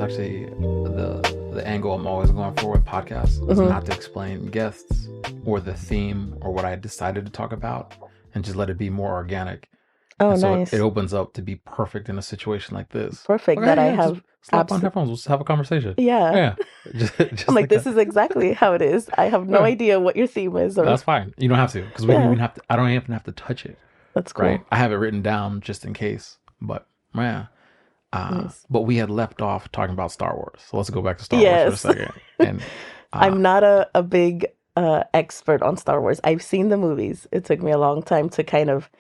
actually the angle I'm always going for with podcasts. Is not to explain guests or the theme or what I decided to talk about, and just let it be more organic. Oh, and so nice. it opens up to be perfect in a situation like this. Perfect. Okay, that I yeah, have. just slap on headphones. Let's have a conversation. Yeah. Yeah. Just I'm like, this that. is exactly how it is. I have no Yeah. idea what your theme is. Or... That's fine. You don't have to, because we don't even have to. I don't even have to touch it. That's cool. Right. I have it written down just in case. But yeah. Nice. But we had left off talking about Star Wars, so let's go back to Star Wars for a second. And I'm not a big expert on Star Wars. I've seen the movies. It took me a long time to kind of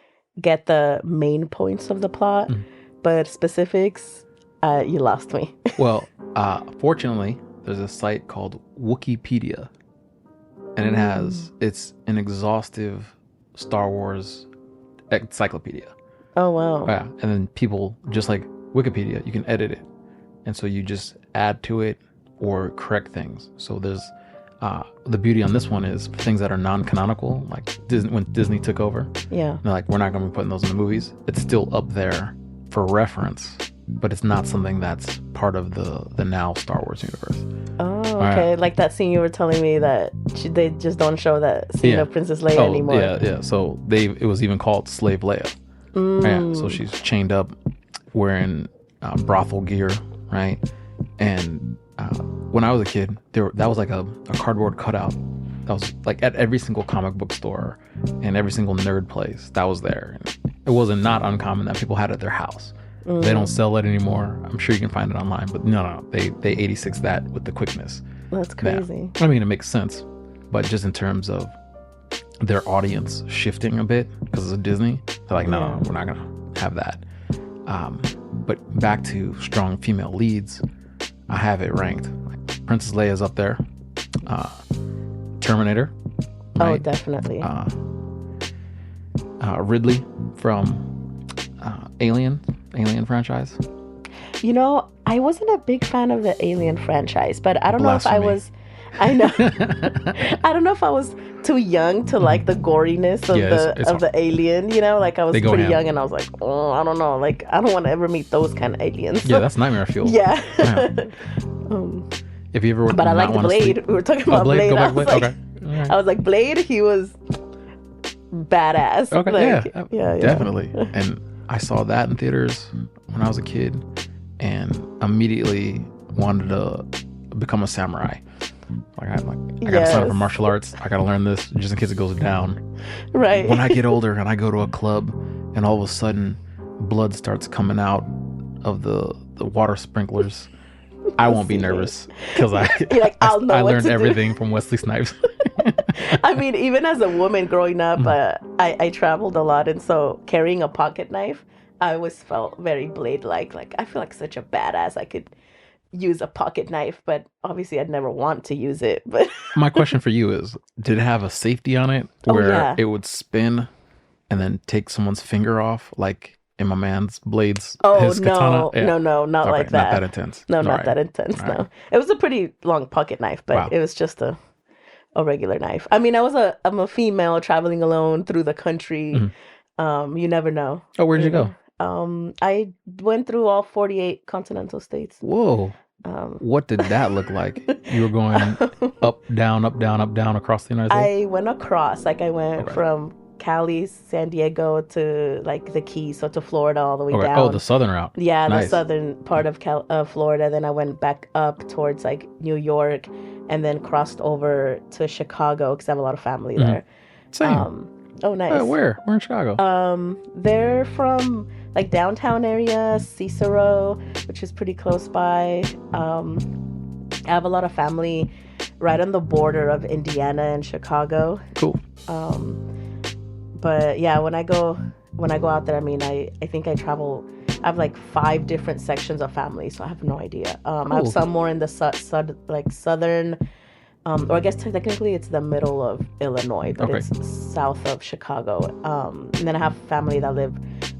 get the main points of the plot, but specifics, you lost me. Well, fortunately, there's a site called Wikipedia, and it's an exhaustive Star Wars encyclopedia. Oh, wow. Yeah, and then people, just like Wikipedia, you can edit it, and so you just add to it or correct things. So there's the beauty on this one is things that are non-canonical, like Disney, when Disney took over. Yeah, they're like, we're not going to be putting those in the movies. It's still up there for reference, but it's not something that's part of the now Star Wars universe. Oh, okay. Right. Like that scene you were telling me that they just don't show that scene of Princess Leia anymore. Yeah. So it was even called Slave Leia. Yeah, so she's chained up, wearing brothel gear, right? And when I was a kid, that was like a cardboard cutout. That was like at every single comic book store and every single nerd place that was there. And it wasn't not uncommon that people had it at their house. They don't sell it anymore. I'm sure you can find it online, but no, they 86 that with the quickness. That's crazy. I mean, it makes sense, but just in terms of their audience shifting a bit because it's Disney, they're like, no, we're not gonna have that. But back to strong female leads, I have it ranked. Like Princess Leia's up there. Terminator. Right? Oh, definitely. Ridley from Alien franchise. You know, I wasn't a big fan of the Alien franchise, but I don't know if I was. I know. I don't know if I was too young to like the goriness of the alien. You know, like I was pretty young, and I was like, oh, I don't know, like I don't want to ever meet those kind of aliens. Yeah, that's nightmare fuel. Yeah. If you ever, but I like Blade. We were talking about Blade. Go back, Blade. Okay. Right. I was like, Blade. He was badass. Okay. Like, yeah, definitely. And I saw that in theaters when I was a kid, and immediately wanted to become a samurai. I gotta sign up for martial arts. I gotta learn this just in case it goes down. Right. When I get older and I go to a club, and all of a sudden blood starts coming out of the water sprinklers, I won't be nervous because I learned everything from Wesley Snipes. I mean, even as a woman growing up, I traveled a lot, and so carrying a pocket knife, I always felt very Blade-like. Like I feel like such a badass. I could use a pocket knife, but obviously I'd never want to use it. But my question for you is, did it have a safety on it where it would spin and then take someone's finger off, like in my man's Blade's his katana? No, not like that. Not that intense. No, not that intense. No, right. It was a pretty long pocket knife, but it was just a regular knife. I mean, I'm a female traveling alone through the country. Mm-hmm. You never know. Oh, where'd you go? I went through all 48 continental states. Whoa. What did that look like? You were going up, down across the United States? I went across. Like I went from Cali, San Diego to like the Keys, so to Florida all the way down. Oh, the southern route. Yeah, nice. The southern part of Florida. Then I went back up towards like New York, and then crossed over to Chicago because I have a lot of family there. Same. Oh, nice. Where in Chicago? They're from like downtown area, Cicero, which is pretty close by. I have a lot of family right on the border of Indiana and Chicago. Cool. But yeah, when I go out there, I mean, I think I travel. I have like 5 different sections of family, so I have no idea. Cool. I have some more in the southern. Or I guess technically it's the middle of Illinois, but it's south of Chicago. And then I have family that live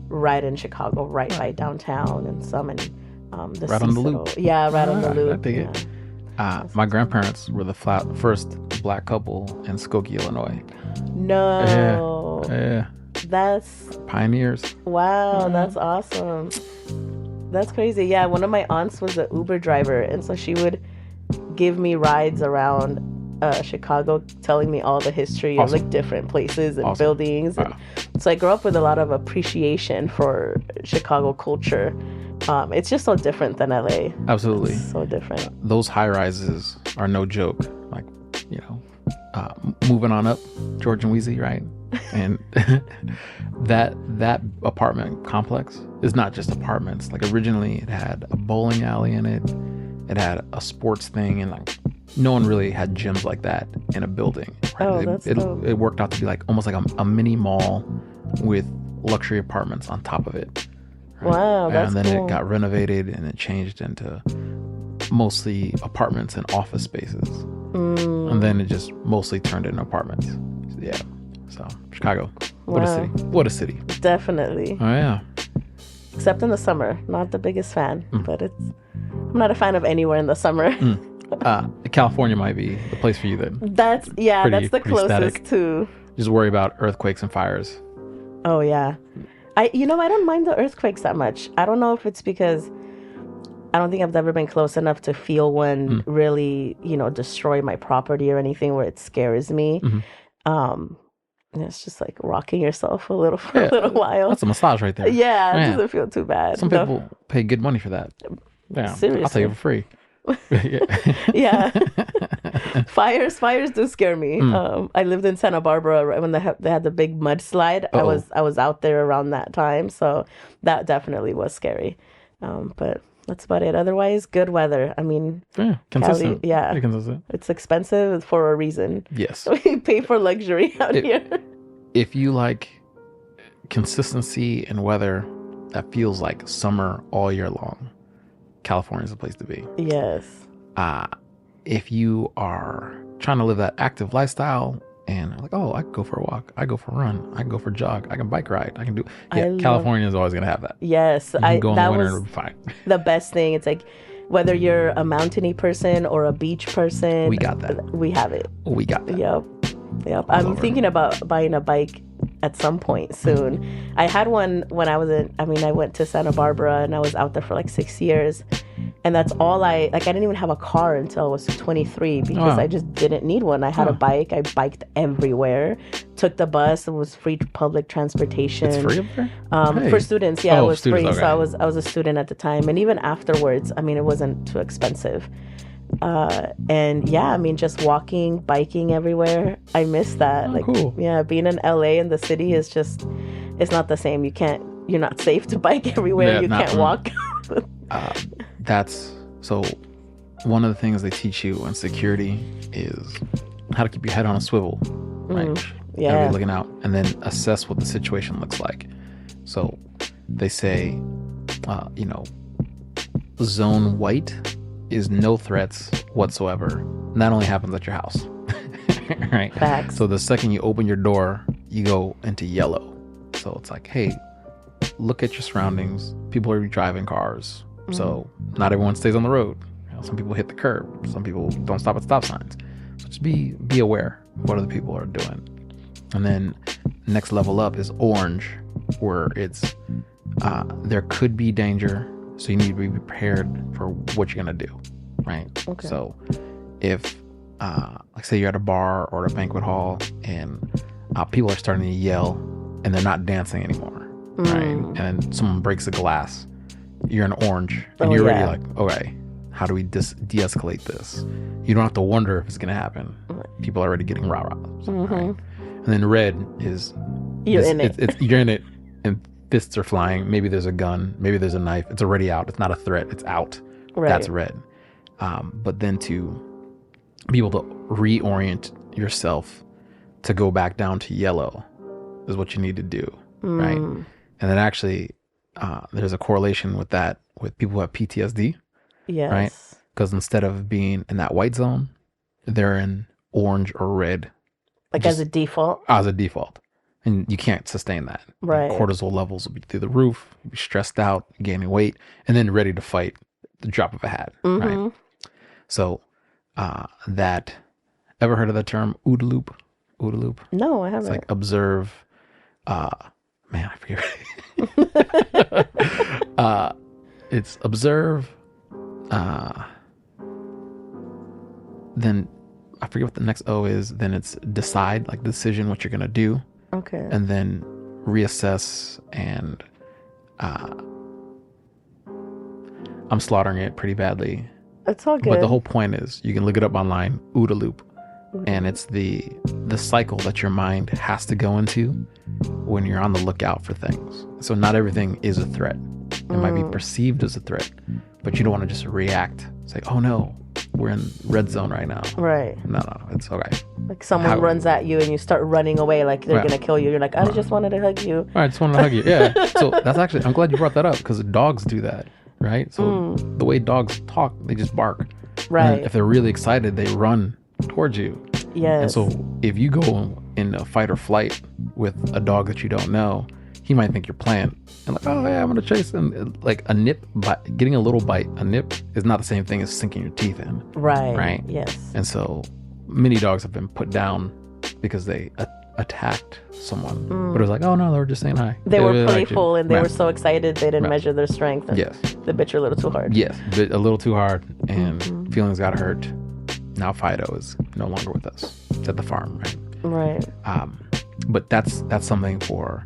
right in Chicago, right by downtown, and some in the right on the loop. Yeah, right on the loop. I dig it. My grandparents were the first black couple in Skokie, Illinois. No. Yeah. That's pioneers. Wow, that's awesome. That's crazy. Yeah, one of my aunts was an Uber driver, and so she would give me rides around Chicago, telling me all the history of like different places and buildings. And so I grew up with a lot of appreciation for Chicago culture. It's just so different than LA. Absolutely. It's so different. Those high rises are no joke. Like, you know, moving on up George and Wheezy, right? And that apartment complex is not just apartments. Like originally it had a bowling alley in it. It had a sports thing, and like no one really had gyms like that in a building. Right? Oh, that's dope. It worked out to be like almost like a mini mall with luxury apartments on top of it. Right? Wow, that's And then cool. it got renovated and it changed into mostly apartments and office spaces. And then it just mostly turned into apartments. Yeah. So Chicago, what a city! What a city! Definitely. Oh yeah. Except in the summer, not the biggest fan, but I'm not a fan of anywhere in the summer. California might be the place for you then. That's the closest static. to. Just worry about earthquakes and fires. Oh yeah, I don't mind the earthquakes that much. I don't know if it's because I don't think I've ever been close enough to feel one really, destroy my property or anything where it scares me. And it's just like rocking yourself a little for a little while. That's a massage right there. Yeah, it doesn't feel too bad. Some people pay good money for that. Yeah, seriously. I'll tell you for free. Yeah. Fires do scare me. I lived in Santa Barbara right when they had the big mudslide. I was out there around that time, so that definitely was scary. But that's about it. Otherwise, good weather. I mean, consistent. Cali, consistent. It's expensive for a reason. Yes. We pay for luxury out here. If you like consistency in weather that feels like summer all year long, California is the place to be. Yes. If you are trying to live that active lifestyle and like, I can go for a walk, I go for a run, I can go for a jog, I can bike ride, I can do. Yeah, California is always going to have that. Yes. You can go in the winter and was it'll be fine. The best thing. It's like whether you're a mountainy person or a beach person, we got that. We have it. We got that. Yep. I'm thinking about buying a bike at some point soon. I had one when I went to Santa Barbara and I was out there for like 6 years. And that's all I didn't even have a car until I was 23 because I just didn't need one. I had a bike. I biked everywhere. Took the bus. It was free public transportation. It's free up there? For students. Yeah, it was free. Okay. So I was a student at the time. And even afterwards, it wasn't too expensive. And yeah, just walking, biking everywhere. I miss that. Cool. Yeah, being in LA in the city is just, it's not the same. You're not safe to bike everywhere. You can't walk. That's so one of the things they teach you in security is how to keep your head on a swivel, right? Yeah. Gotta be looking out and then assess what the situation looks like. So they say, zone white is no threats whatsoever. And that only happens at your house, right? Facts. So the second you open your door, you go into yellow. So it's like, hey, look at your surroundings. People are driving cars. So not everyone stays on the road. Some people hit the curb. Some people don't stop at stop signs. So just be aware of what other people are doing. And then next level up is orange, where it's there could be danger. So you need to be prepared for what you're gonna do, right? Okay. So if like say you're at a bar or a banquet hall and people are starting to yell and they're not dancing anymore, right? And then someone breaks a glass. You're in orange and you're already like, okay, how do we de-escalate this? You don't have to wonder if it's going to happen. People are already getting rah-rah. Right? And then red is you're in it and fists are flying. Maybe there's a gun. Maybe there's a knife. It's already out. It's not a threat. It's out. Right. That's red. But then to be able to reorient yourself to go back down to yellow is what you need to do. Right. And then actually, there's a correlation with that with people who have PTSD. Yes. Right? Because instead of being in that white zone, they're in orange or red. Like as a default? As a default. And you can't sustain that. Right. Like cortisol levels will be through the roof, you'll be stressed out, gaining weight, and then ready to fight the drop of a hat. Right. So that, ever heard of the term OODA loop? OODA loop? No, I haven't. It's like observe, I forget. it's observe. Then I forget what the next O is. Then it's decide, like decision, what you're gonna do. Okay. And then reassess, and I'm slaughtering it pretty badly. It's all good. But the whole point is, you can look it up online, OODA loop, and it's the cycle that your mind has to go into when you're on the lookout for things. So not everything is a threat. It might be perceived as a threat, but you don't want to just react. It's like, oh no, we're in red zone right now. Right. No, it's okay. Like someone runs at you and you start running away like they're gonna kill you. You're like, I just wanted to hug you. I just wanted to hug you. Yeah. So that's actually, I'm glad you brought that up, because dogs do that, right? So the way dogs talk, they just bark. Right. And if they're really excited, they run towards you. Yes. And so if you go in a fight or flight with a dog that you don't know, he might think you're playing. And like, oh yeah, I'm gonna chase him. Like a nip, getting a little bite, a nip is not the same thing as sinking your teeth in. Right. Right. Yes. And so many dogs have been put down because they attacked someone. But it was like, oh no, they were just saying hi. They were really playful and they were so excited they didn't measure their strength. And yes. They bit you a little too hard. Yes, bit a little too hard, and feelings got hurt. Now Fido is no longer with us. It's at the farm, right? Right. But that's something for.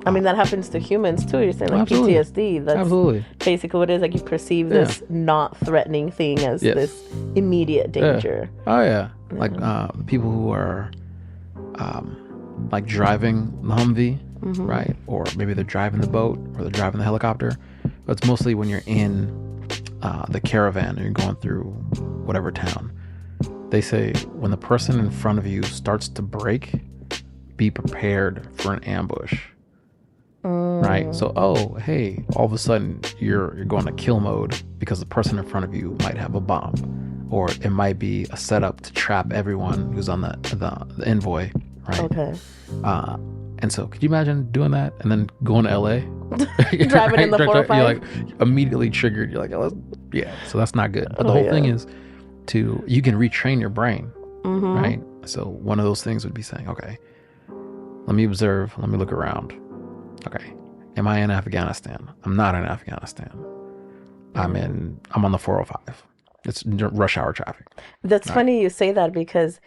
I mean, that happens to humans too. You're saying like absolutely. PTSD. That's absolutely basically what it is. Like you perceive this not threatening thing as this immediate danger. Yeah. Oh yeah, like people who are like driving the Humvee, right? Or maybe they're driving the boat, or they're driving the helicopter. But it's mostly when you're in the caravan and you're going through whatever town. They say when the person in front of you starts to brake, be prepared for an ambush. Right? So, oh, hey, all of a sudden you're going to kill mode because the person in front of you might have a bomb, or it might be a setup to trap everyone who's on the envoy, right? Okay. And so, could you imagine doing that and then going to LA? Driving in the 405? You're like immediately triggered. You're like, oh, yeah. So that's not good. But the whole thing is you can retrain your brain, right? So one of those things would be saying, okay, let me observe. Let me look around. Okay, am I in Afghanistan? I'm not in Afghanistan. I'm on the 405. It's rush hour traffic. That's funny you say that, because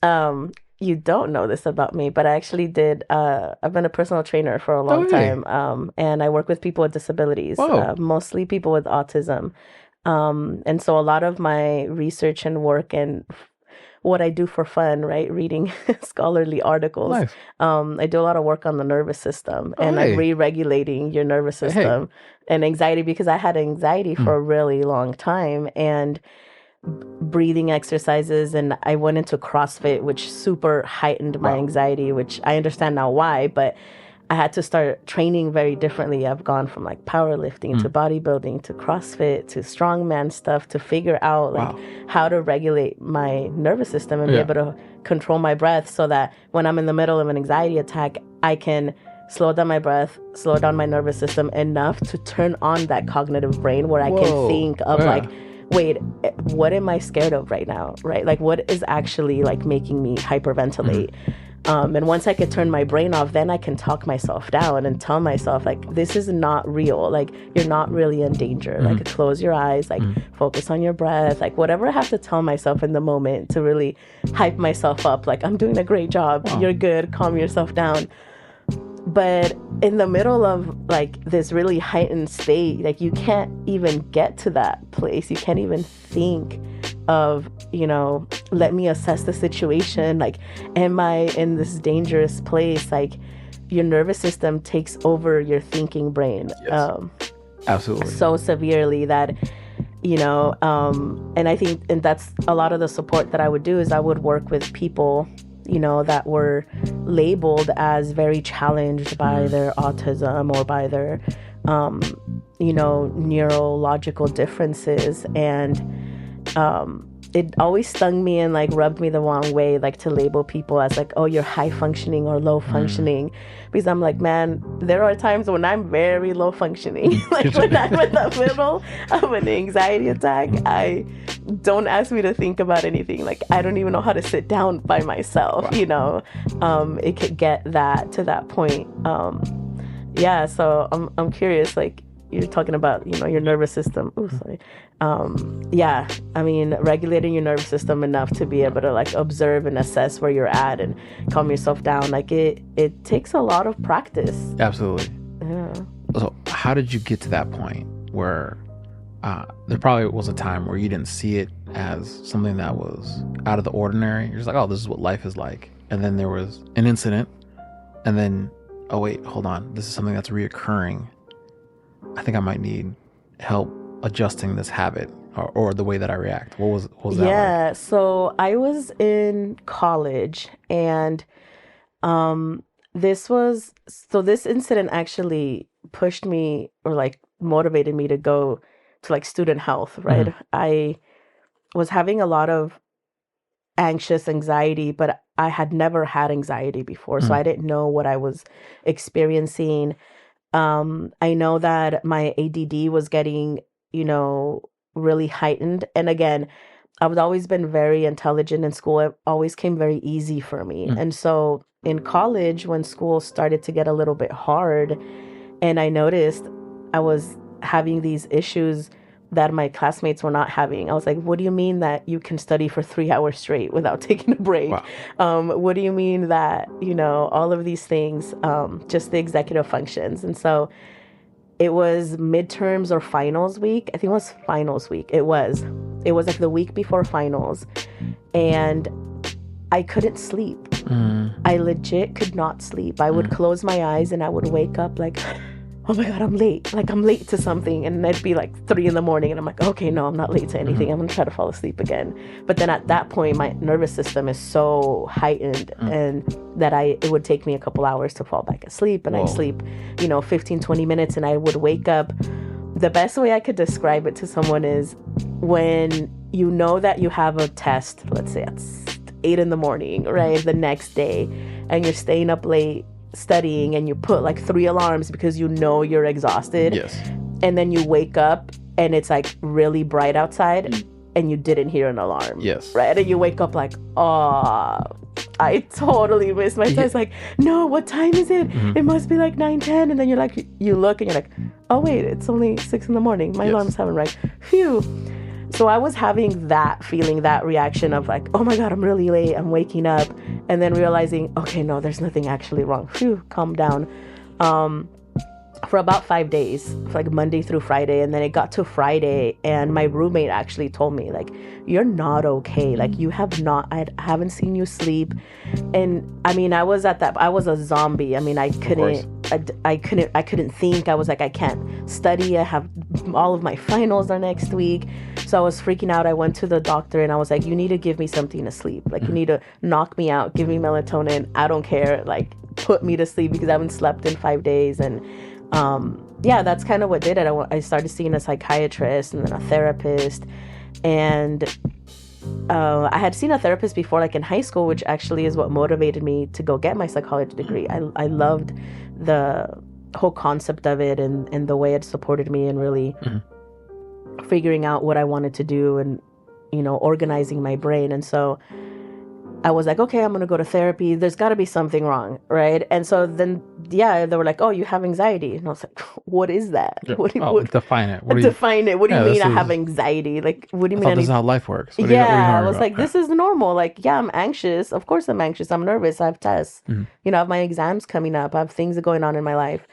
you don't know this about me, but I actually did. I've been a personal trainer for a long time, and I work with people with disabilities, mostly people with autism. And so a lot of my research and work and what I do for fun, right? Reading scholarly articles. Nice. I do a lot of work on the nervous system and like re-regulating your nervous system and anxiety, because I had anxiety for a really long time, and breathing exercises, and I went into CrossFit, which super heightened my anxiety, which I understand now why, but I had to start training very differently. I've gone from like powerlifting to bodybuilding to CrossFit to strongman stuff to figure out like how to regulate my nervous system and be able to control my breath, so that when I'm in the middle of an anxiety attack, I can slow down my breath, slow down my nervous system enough to turn on that cognitive brain where I can think of like, wait, what am I scared of right now? Right? Like what is actually like making me hyperventilate? And once I could turn my brain off, then I can talk myself down and tell myself like, this is not real. Like you're not really in danger. Like close your eyes, like focus on your breath, like whatever I have to tell myself in the moment to really hype myself up. Like I'm doing a great job. You're good. Calm yourself down. But in the middle of like this really heightened state, like you can't even get to that place. You can't even think of, let me assess the situation. Like, am I in this dangerous place? Like your nervous system takes over your thinking brain. Absolutely. So severely that, and I think, and that's a lot of the support that I would do is I would work with people that were labeled as very challenged by their autism or by their, neurological differences. And it always stung me and like rubbed me the wrong way, like to label people as like, oh, you're high functioning or low functioning. Because I'm like, man, there are times when I'm very low functioning. Like when I'm in the middle of an anxiety attack, I don't ask me to think about anything. Like I don't even know how to sit down by myself, it could get to that point. So I'm curious, like, you're talking about, your nervous system. Oh, sorry. Yeah, I mean, regulating your nervous system enough to be able to like observe and assess where you're at and calm yourself down. Like it takes a lot of practice. Absolutely. Yeah. So how did you get to that point where there probably was a time where you didn't see it as something that was out of the ordinary? You're just like, oh, this is what life is like. And then there was an incident, and then, oh wait, hold on, this is something that's reoccurring. I think I might need help adjusting this habit or the way that I react. What was that like? So I was in college, and this incident actually pushed me, or like motivated me to go to like student health, right? Mm-hmm. I was having a lot of anxiety, but I had never had anxiety before. Mm-hmm. So I didn't know what I was experiencing. I know that my ADD was getting, really heightened. And again, I've always been very intelligent in school. It always came very easy for me. Mm-hmm. And so in college, when school started to get a little bit hard, and I noticed I was having these issues that my classmates were not having. I was like, what do you mean that you can study for 3 hours straight without taking a break? Wow. What do you mean that, all of these things, just the executive functions? And so it was midterms or finals week. I think it was finals week. It was like the week before finals, and I couldn't sleep. I legit could not sleep. I would close my eyes and I would wake up like, oh my God, I'm late. Like I'm late to something. And it'd be like 3 a.m. and I'm like, okay, no, I'm not late to anything. I'm going to try to fall asleep again. But then at that point, my nervous system is so heightened and that it would take me a couple hours to fall back asleep. And I'd sleep, 15, 20 minutes, and I would wake up. The best way I could describe it to someone is when you know that you have a test, let's say at 8 a.m, right? The next day, and you're staying up late studying, and you put like 3 alarms because you're exhausted. Yes. And then you wake up and it's like really bright outside and you didn't hear an alarm. Yes. Right? And you wake up like, oh, I totally missed my test. Like, no, what time is it? Mm-hmm. It must be like 9:10. And then you look and you're like, oh wait, it's only 6 a.m. My alarms haven't rang. Phew. So I was having that feeling, that reaction of like, oh my God, I'm really late. I'm waking up. And then realizing, okay, no, there's nothing actually wrong. Phew, calm down. For about 5 days, like Monday through Friday. And then it got to Friday, and my roommate actually told me, like, you're not okay. Like, I haven't seen you sleep. And I mean, I was a zombie. I mean, I couldn't think. I was like, I can't study. I have all of my finals are next week. So I was freaking out. I went to the doctor and I was like, you need to give me something to sleep. Like, you need to knock me out, give me melatonin. I don't care. Like, put me to sleep because I haven't slept in 5 days. And that's kind of what did it. I started seeing a psychiatrist and then a therapist. And I had seen a therapist before, like in high school, which actually is what motivated me to go get my psychology degree. I loved the whole concept of it and the way it supported me and really figuring out what I wanted to do and, organizing my brain. And so I was like, okay, I'm going to go to therapy. There's got to be something wrong, right? And so then, they were like, oh, you have anxiety. And I was like, what is that? Yeah. Define it. Define it. What do you mean I have anxiety? Like, what do you mean? This is how life works. I was like, this is normal. Like, yeah, I'm anxious. Of course I'm anxious. I'm nervous. I have tests. I have my exams coming up. I have things going on in my life.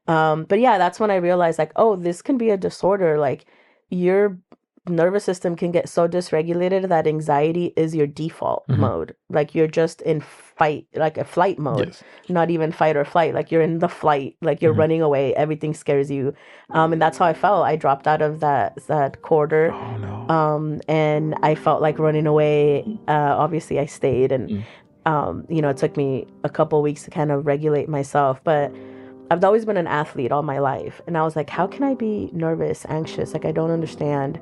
But that's when I realized, like, oh, this can be a disorder. Like, your nervous system can get so dysregulated that anxiety is your default mode. Like, you're just in fight, like a flight mode, not even fight or flight. Like, you're in the flight, like you're running away. Everything scares you. And that's how I felt. I dropped out of that quarter. Oh, no. And I felt like running away. Obviously I stayed, and it took me a couple weeks to kind of regulate myself, but I've always been an athlete all my life. And I was like, how can I be nervous, anxious? Like, I don't understand.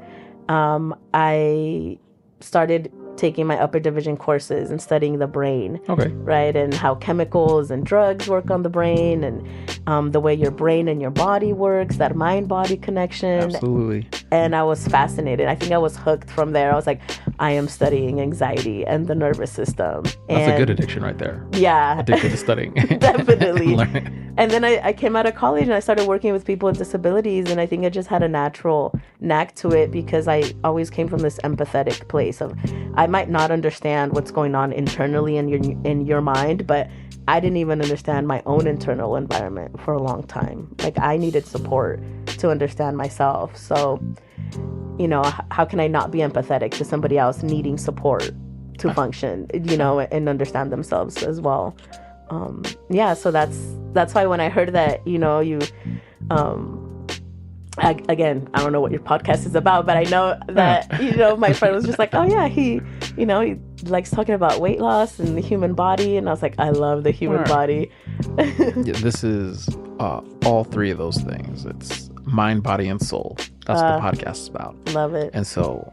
I started taking my upper division courses and studying the brain. Okay. Right. And how chemicals and drugs work on the brain, and the way your brain and your body works, that mind-body connection. Absolutely. And I was fascinated. I think I was hooked from there. I was like, I am studying anxiety and the nervous system. That's a good addiction right there. Yeah. Addicted to studying. Definitely. And then I came out of college and I started working with people with disabilities, and I think I just had a natural knack to it because I always came from this empathetic place of I might not understand what's going on internally in your mind, but I didn't even understand my own internal environment for a long time. Like, I needed support to understand myself. So, you know, how can I not be empathetic to somebody else needing support to function, you know, and understand themselves as well? Yeah, so that's why when I heard that, you know, you again, I don't know what your podcast is about, but I know that, you know, my friend was just like, oh yeah, he likes talking about weight loss and the human body, and I was like, I love the human body. Yeah, this is all three of those things. It's mind, body, and soul. That's what the podcast is about. Love it. And so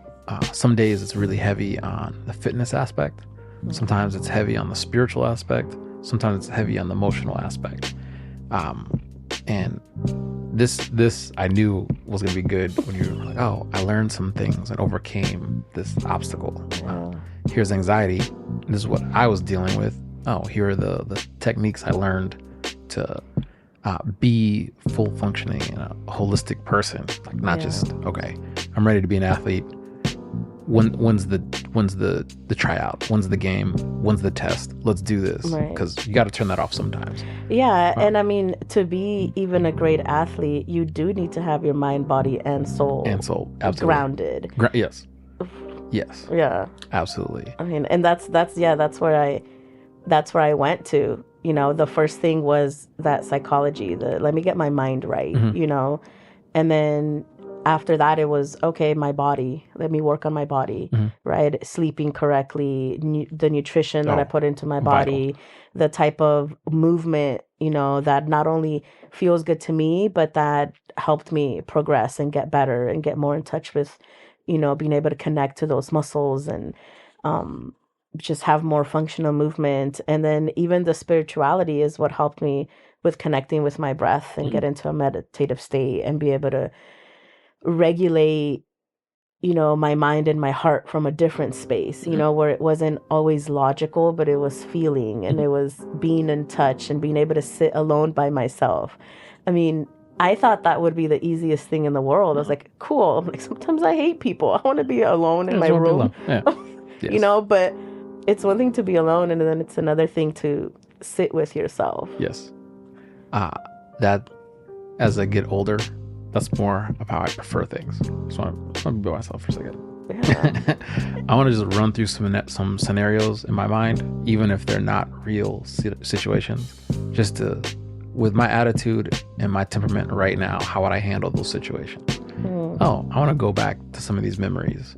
some days it's really heavy on the fitness aspect. Sometimes it's heavy on the spiritual aspect. Sometimes it's heavy on the emotional aspect. And this I knew was going to be good when you were like, oh, I learned some things and overcame this obstacle. Here's anxiety. This is what I was dealing with. Oh, here are the techniques I learned to be full functioning and a holistic person. Like, not just, okay, I'm ready to be an athlete. When's the tryout? When's the game? When's the test? Let's do this. Because you got to turn that off sometimes. Yeah, and I mean, to be even a great athlete, you do need to have your mind, body, and soul absolutely grounded. Yes. Yeah. Absolutely. I mean, and that's where I went to. You know, the first thing was that psychology. Let me get my mind right. You know, and then after that, it was, okay, my body. Let me work on my body, right? Sleeping correctly, the nutrition that I put into my body, the type of movement, you know, that not only feels good to me, but that helped me progress and get better and get more in touch with, you know, being able to connect to those muscles and just have more functional movement. And then even the spirituality is what helped me with connecting with my breath and get into a meditative state and be able to regulate, you know, my mind and my heart from a different space, you know, where it wasn't always logical, but it was feeling and it was being in touch and being able to sit alone by myself. I mean, I thought that would be the easiest thing in the world. I was like, cool. I'm like, sometimes I hate people. I want to be alone in my room, you know, but it's one thing to be alone and then it's another thing to sit with yourself. Yes. That as I get older, that's more of how I prefer things. So I'm going to be by myself for a second. Yeah. I want to just run through some scenarios in my mind, even if they're not real situations, just to, with my attitude and my temperament right now, how would I handle those situations? Oh, I want to go back to some of these memories,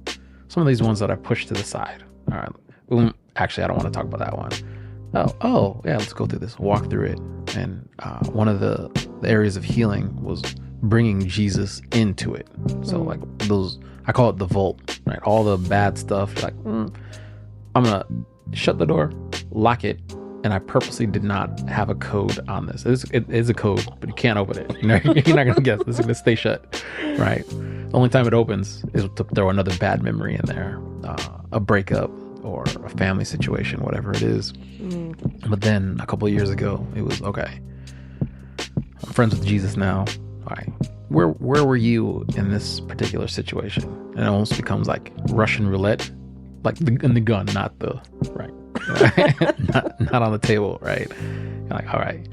some of these ones that I pushed to the side. All right. Actually, I don't want to talk about that one. Oh, yeah, let's go through this, walk through it. And one of the areas of healing was bringing Jesus into it. So like those, I call it the vault, right? All the bad stuff. You're like, I'm gonna shut the door, lock it, and I purposely did not have a code on this. It is a code, but you can't open it. You know, you're not gonna guess. It's gonna stay shut, right? The only time it opens is to throw another bad memory in there, a breakup or a family situation, whatever it is. But then a couple of years ago, it was okay. I'm friends with Jesus now. All right, where were you in this particular situation? And it almost becomes like Russian roulette, like in the gun, not the right, not on the table, right? You're like, all right,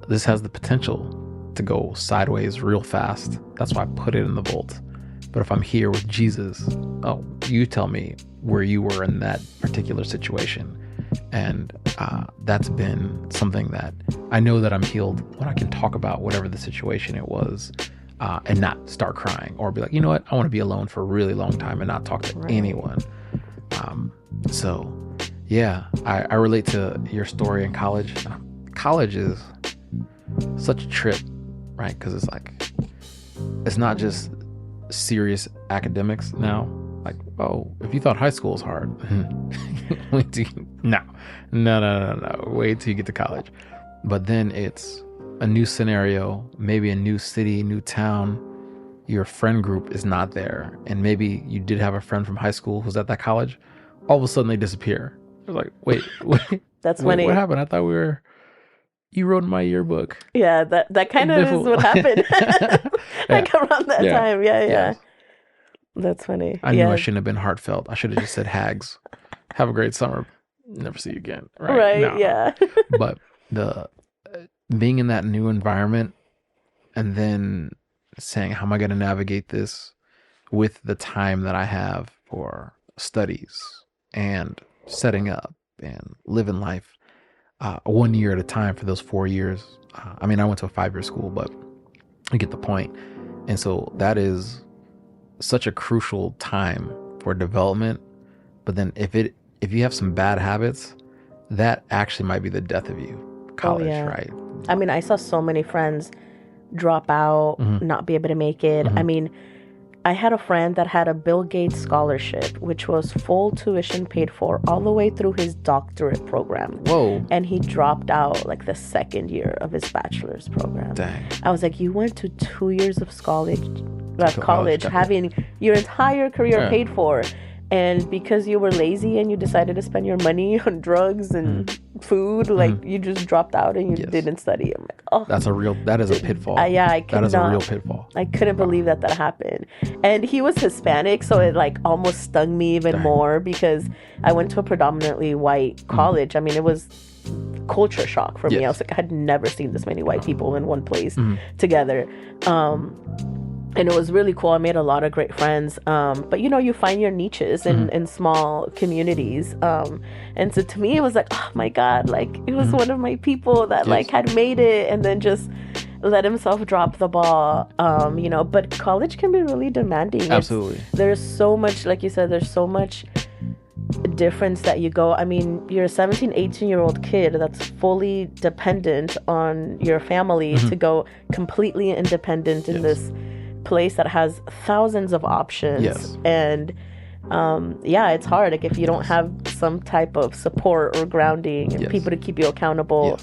this has the potential to go sideways real fast. That's why I put it in the vault. But if I'm here with Jesus, oh, you tell me where you were in that particular situation. And that's been something that I know that I'm healed when I can talk about whatever the situation it was and not start crying or be like, you know what, I want to be alone for a really long time and not talk to anyone. So yeah, I relate to your story in college. College is such a trip, right? Because it's like, it's not just serious academics now. Like, oh, if you thought high school was hard, wait till no. Wait till you get to college. But then it's a new scenario, maybe a new city, new town, your friend group is not there, and maybe you did have a friend from high school who's at that college, all of a sudden they disappear. You're like, wait, That's funny. What happened? I thought you wrote in my yearbook. Yeah, that kind of is what happened. Like around that time. Yeah. That's funny. I knew I shouldn't have been heartfelt. I should have just said hags. Have a great summer. Never see you again. Right? No. Yeah. But the being in that new environment and then saying, how am I going to navigate this with the time that I have for studies and setting up and living life 1 year at a time for those 4 years. I mean, I went to a 5-year school, but you get the point. And so that is such a crucial time for development. But then if you have some bad habits, that actually might be the death of you. College, right? I mean, I saw so many friends drop out, not be able to make it. I mean, I had a friend that had a Bill Gates scholarship, which was full tuition paid for all the way through his doctorate program. Whoa. And he dropped out like the second year of his bachelor's program. Dang. I was like, you went to 2 years of college having your entire career paid for. And because you were lazy and you decided to spend your money on drugs and food, like you just dropped out and you didn't study. I'm like, oh, that is a pitfall. That is a real pitfall. I couldn't believe that happened. And he was Hispanic, so it like almost stung me even more because I went to a predominantly white college. I mean, it was culture shock for me. I was like, I had never seen this many white people in one place together. And it was really cool. I made a lot of great friends. But, you find your niches in small communities. And so to me, it was like, oh, my God, like it was one of my people that like had made it and then just let himself drop the ball. But college can be really demanding. Absolutely. There's so much, like you said, there's so much difference that you go. I mean, you're a 17, 18-year-old kid that's fully dependent on your family to go completely independent in this place that has thousands of options and it's hard like if you don't have some type of support or grounding and people to keep you accountable.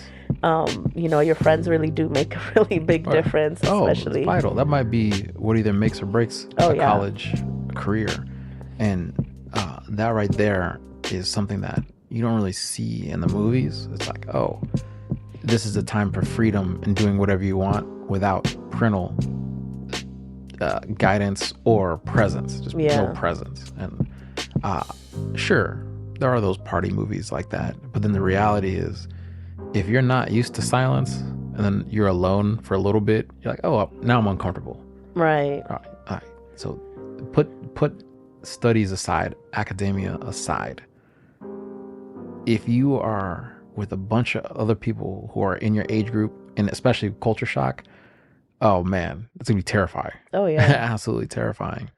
Your friends really do make a really big difference, especially. It's vital. That might be what either makes or breaks a college career. And that right there is something that you don't really see in the movies. It's like, oh, this is a time for freedom and doing whatever you want without parental guidance or presence, just no presence. And sure, there are those party movies like that, but then the reality is if you're not used to silence and then you're alone for a little bit, you're like, oh, now I'm uncomfortable. Right. All right. So put studies aside, academia aside. If you are with a bunch of other people who are in your age group, and especially culture shock, oh man, it's gonna be terrifying. Oh yeah, absolutely terrifying.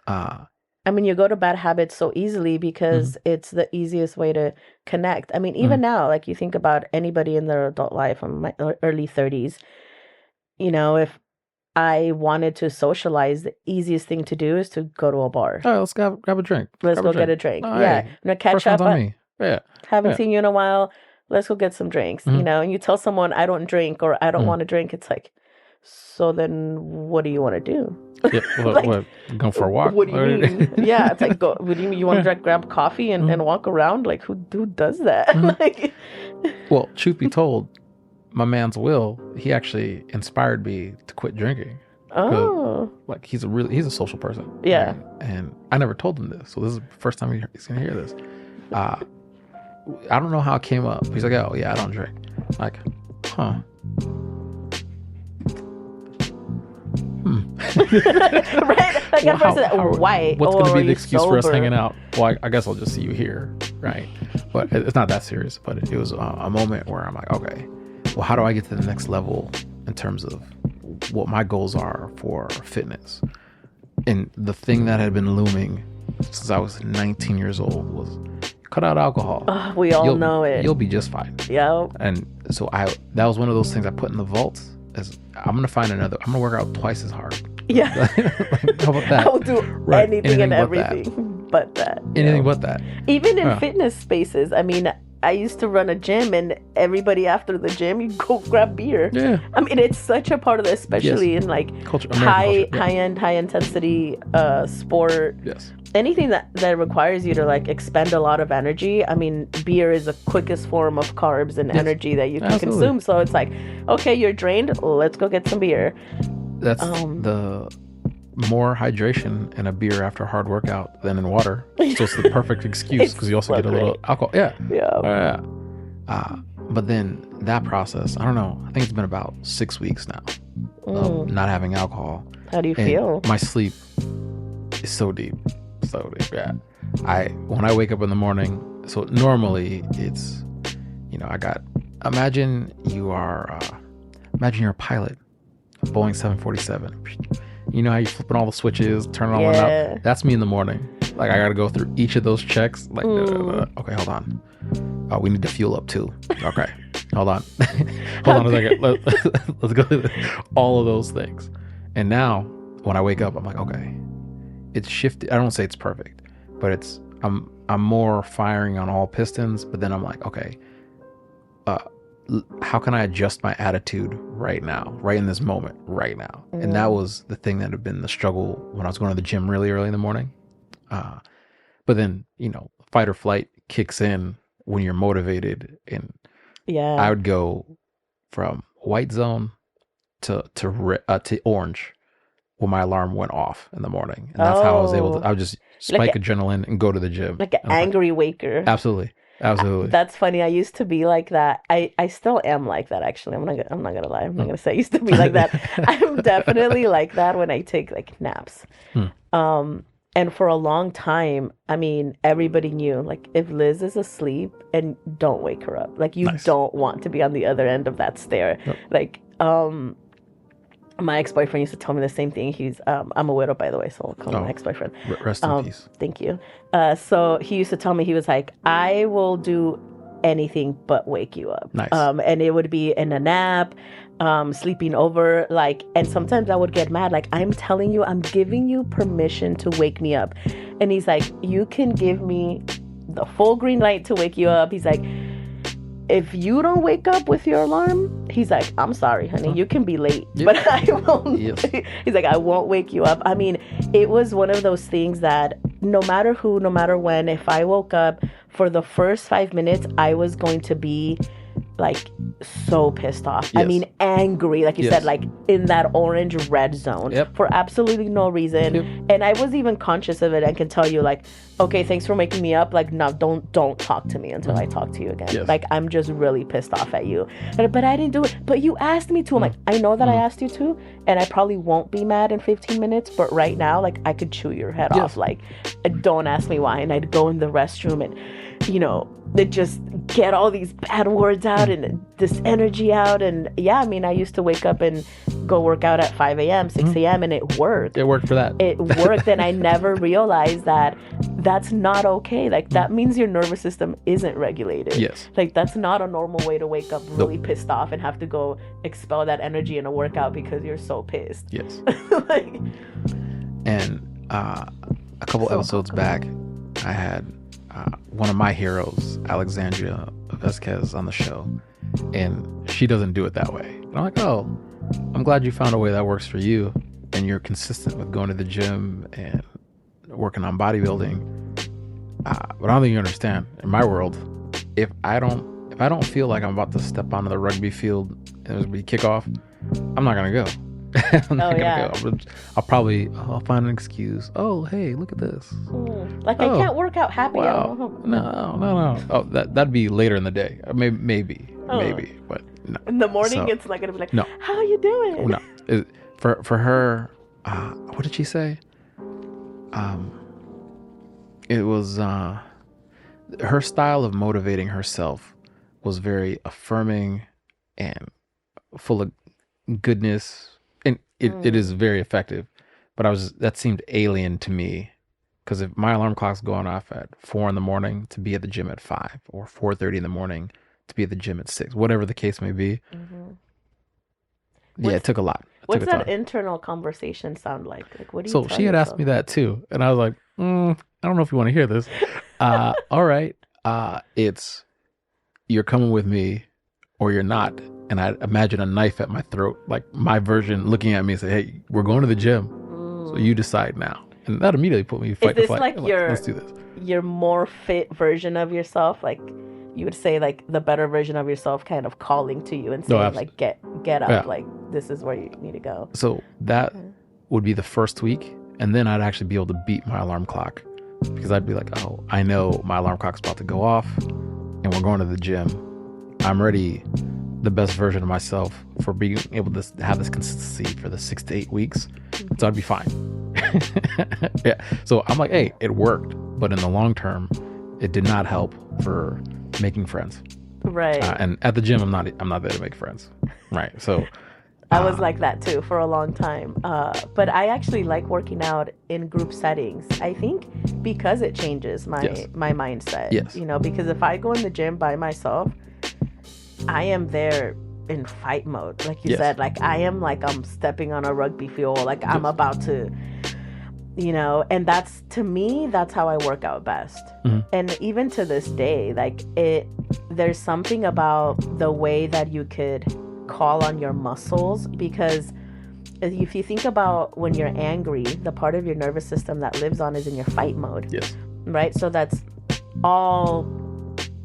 I mean, you go to bad habits so easily because it's the easiest way to connect. I mean, even now, like you think about anybody in their adult life, in my early 30s, if I wanted to socialize, the easiest thing to do is to go to a bar. Oh, let's grab a drink. Let's go get a drink. Oh, yeah, I'm gonna catch up. On me. Yeah, haven't seen you in a while. Let's go get some drinks. And you tell someone I don't drink or I don't want to drink. It's like, so then what do you want to do? Yeah, what, going for a walk? What do you mean? Yeah, it's like, what do you mean? You want to grab coffee and walk around? Like, who does that? Like, well, truth be told, my man's Will, he actually inspired me to quit drinking. Oh. Like, he's a social person. Yeah. And I never told him this, so this is the first time he's going to hear this. I don't know how it came up. He's like, oh, yeah, I don't drink. Like, huh. Right? Like at first, why? What's going to be the excuse sober? for us hanging out? Well, I guess I'll just see you here, right? But it's not that serious. But it was a moment where I'm like, okay, well, how do I get to the next level in terms of what my goals are for fitness? And the thing that had been looming since I was 19 years old was cut out alcohol. We all know it. You'll be just fine. Yeah. And so that was one of those things I put in the vault. I'm going to find another. I'm going to work out twice as hard. Yeah. Like, how about that? I'll do anything and everything but that. Anything but that. Even in fitness spaces. I mean, I used to run a gym, and everybody after the gym, you go grab beer. Yeah. I mean, it's such a part of it, especially in like high intensity sport. Yes. Anything that requires you to like expend a lot of energy. I mean, beer is the quickest form of carbs and energy that you can consume. So it's like, okay, you're drained. Let's go get some beer. That's the more hydration in a beer after a hard workout than in water. So it's the perfect excuse because you also get a little alcohol. Yeah. Yeah. But then that process, I don't know. I think it's been about 6 weeks now of not having alcohol. How do you feel? My sleep is so deep. Yeah. When I wake up in the morning, so normally it's, imagine you're a pilot, a Boeing 747. You know how you flipping all the switches, turn it on and out? That's me in the morning. Like I got to go through each of those checks. Like, okay, hold on. We need to fuel up too. Okay, hold on. Hold on a second. Let's go through all of those things. And now when I wake up, I'm like, okay, it's shifted. I don't say it's perfect, but I'm more firing on all pistons. But then I'm like, okay, how can I adjust my attitude right now, right in this moment, right now? And that was the thing that had been the struggle when I was going to the gym really early in the morning. But then, fight or flight kicks in when you're motivated. And I would go from white zone to orange when my alarm went off in the morning. And that's how I was able to, I would just spike adrenaline and go to the gym. Like an angry waker. Absolutely. That's funny. I used to be like that. I still am like that, actually. I'm not gonna lie. I'm not gonna say I used to be like that. I'm definitely like that when I take like naps. And for a long time, I mean, everybody knew, like, if Liz is asleep, and don't wake her up. Like, you don't want to be on the other end of that stare. Yep. Like, my ex-boyfriend used to tell me the same thing. He's, I'm a widow, by the way, so I'll call him my ex-boyfriend. Rest in peace. Thank you. So he used to tell me, he was like, I will do anything but wake you up. Nice. And it would be in a nap, sleeping over, like, and sometimes I would get mad, like, I'm telling you, I'm giving you permission to wake me up. And he's like, you can give me the full green light to wake you up. He's like, if you don't wake up with your alarm, he's like, I'm sorry, honey, you can be late, but I won't. Yes. He's like, I won't wake you up. I mean, it was one of those things that no matter who, no matter when, if I woke up, for the first 5 minutes, I was going to be like so pissed off. Yes. I mean, angry, like you said, like in that orange red zone for absolutely no reason. And I was even conscious of it and can tell you, like, okay, thanks for waking me up. Like, no, don't talk to me until I talk to you again. Yes. Like, I'm just really pissed off at you. But I didn't do it. But you asked me to. I'm like, I know that I asked you to, and I probably won't be mad in 15 minutes. But right now, like, I could chew your head off. Like, don't ask me why. And I'd go in the restroom and, they just get all these bad words out and this energy out. And I mean, I used to wake up and go work out at 5 a.m., 6 a.m. and it worked. It worked for that. It worked. And I never realized that that's not okay. Like, that means your nervous system isn't regulated. Yes. Like, that's not a normal way to wake up really pissed off and have to go expel that energy in a workout because you're so pissed. Yes. And a couple episodes back, I had one of my heroes, Alexandria Vasquez, on the show, and she doesn't do it that way. And I'm like, oh, I'm glad you found a way that works for you, and you're consistent with going to the gym and working on bodybuilding. But I don't think you understand. In my world, if I don't feel like I'm about to step onto the rugby field and there's gonna be kickoff, I'm not gonna go. I'm not gonna go. I'll find an excuse. Oh, hey, look at this. Like, I can't work out happy. Wow. No. Oh, that'd be later in the day. Maybe, but no. In the morning, it's not gonna be like, no. How are you doing? No. For her, what did she say? It was her style of motivating herself was very affirming and full of goodness. And it is very effective, but that seemed alien to me, because if my alarm clock's going off at 4 a.m. to be at the gym at 5, or 4:30 in the morning to be at the gym at 6, whatever the case may be. It took a lot. What's that internal conversation sound like? Like, what do you? So she had asked me that too, and I was like, I don't know if you want to hear this. All right, it's you're coming with me or you're not. And I imagine a knife at my throat, like my version looking at me and say, hey, we're going to the gym. So you decide now. And that immediately put me fight or flight. Like let's do this. Your more fit version of yourself, like you would say, like the better version of yourself kind of calling to you and saying, like, get up, like this is where you need to go. So that would be the first week. And then I'd actually be able to beat my alarm clock because I'd be like, oh, I know my alarm clock's about to go off and we're going to the gym. I'm ready, the best version of myself for being able to have this consistency for the 6 to 8 weeks. So I'd be fine. Yeah. So I'm like, hey, it worked. But in the long term, it did not help for making friends. Right. And at the gym, I'm not there to make friends. Right. So I was like that too for a long time. But I actually like working out in group settings. I think because it changes my mindset. Yes. You know, because if I go in the gym by myself, I am there in fight mode. Like you said, like I'm stepping on a rugby field. Like I'm about to, you know, and that's, to me, that's how I work out best. And even to this day, like there's something about the way that you could call on your muscles, because if you think about when you're angry, the part of your nervous system that lives on is in your fight mode. Yes. Right? So that's all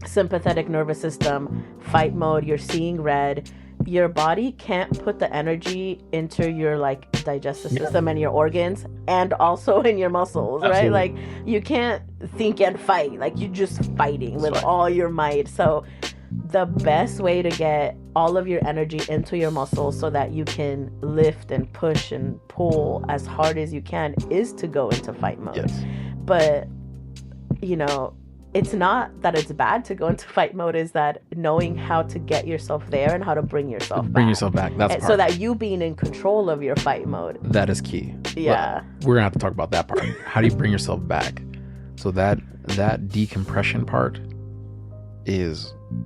sympathetic nervous system, fight mode. You're seeing red. Your body can't put the energy into your like digestive system and your organs and also in your muscles. Absolutely. Right? Like you can't think and fight. Like you're just fighting with all your might. So the best way to get all of your energy into your muscles so that you can lift and push and pull as hard as you can is to go into fight mode. Yes. But, you know, it's not that it's bad to go into fight mode, is that knowing how to get yourself there and how to bring yourself back. Bring yourself back. That's part. So that you being in control of your fight mode. That is key. Yeah. But we're going to have to talk about that part. How do you bring yourself back? So that decompression part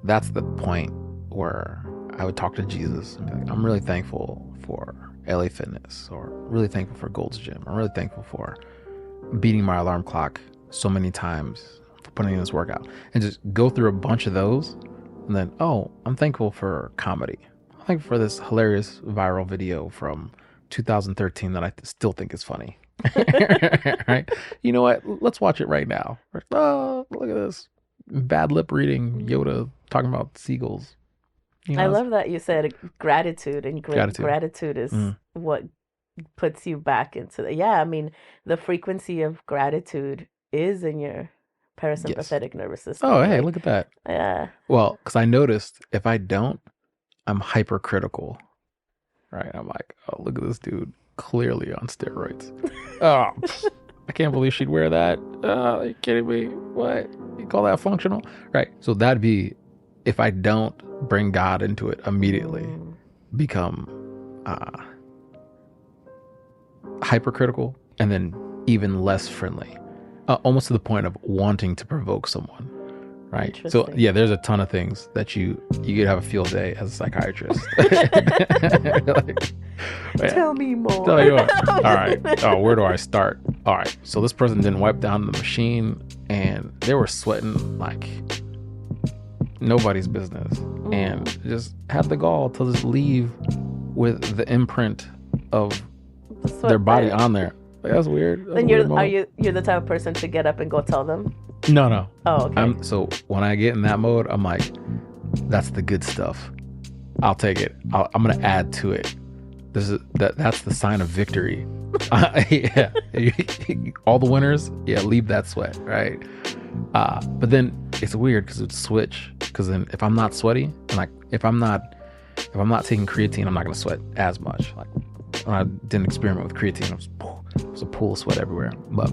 that's the point where I would talk to Jesus and be like, I'm really thankful for LA Fitness, or really thankful for Gold's Gym. I'm really thankful for beating my alarm clock so many times, for putting in this workout, and just go through a bunch of those. And then, I'm thankful for comedy. I'm thankful for this hilarious viral video from 2013 that I still think is funny. Right? You know what? Let's watch it right now. Oh, look at this. Bad lip reading Yoda talking about seagulls. You know, I love that you said gratitude, and gratitude is what puts you back into I mean, the frequency of gratitude is in your parasympathetic nervous system. Oh, hey, look at that. Yeah. Well, because I noticed if I don't, I'm hypercritical. Right? I'm like, oh, look at this dude, clearly on steroids. Oh, I can't believe she'd wear that. Are you kidding me? What? You call that functional? Right. So that'd be, if I don't bring God into it immediately, become hypercritical, and then even less friendly, almost to the point of wanting to provoke someone. Right. So there's a ton of things that you could have a field day as a psychiatrist. Tell me more. Tell you more. All right. Oh, where do I start? All right. So this person didn't wipe down the machine, and they were sweating like nobody's business, and just had the gall to just leave with the imprint of their body on there. Like, that's weird. Then you're the type of person to get up and go tell them? No. Oh, okay. So when I get in that mode, I'm like, that's the good stuff. I'll take it. I'm gonna add to it. That's the sign of victory. Yeah. All the winners, leave that sweat, right? But then it's weird because it's switch. Because then if I'm not sweaty, and like if I'm not taking creatine, I'm not gonna sweat as much. Like when I didn't experiment with creatine, it was a pool of sweat everywhere. But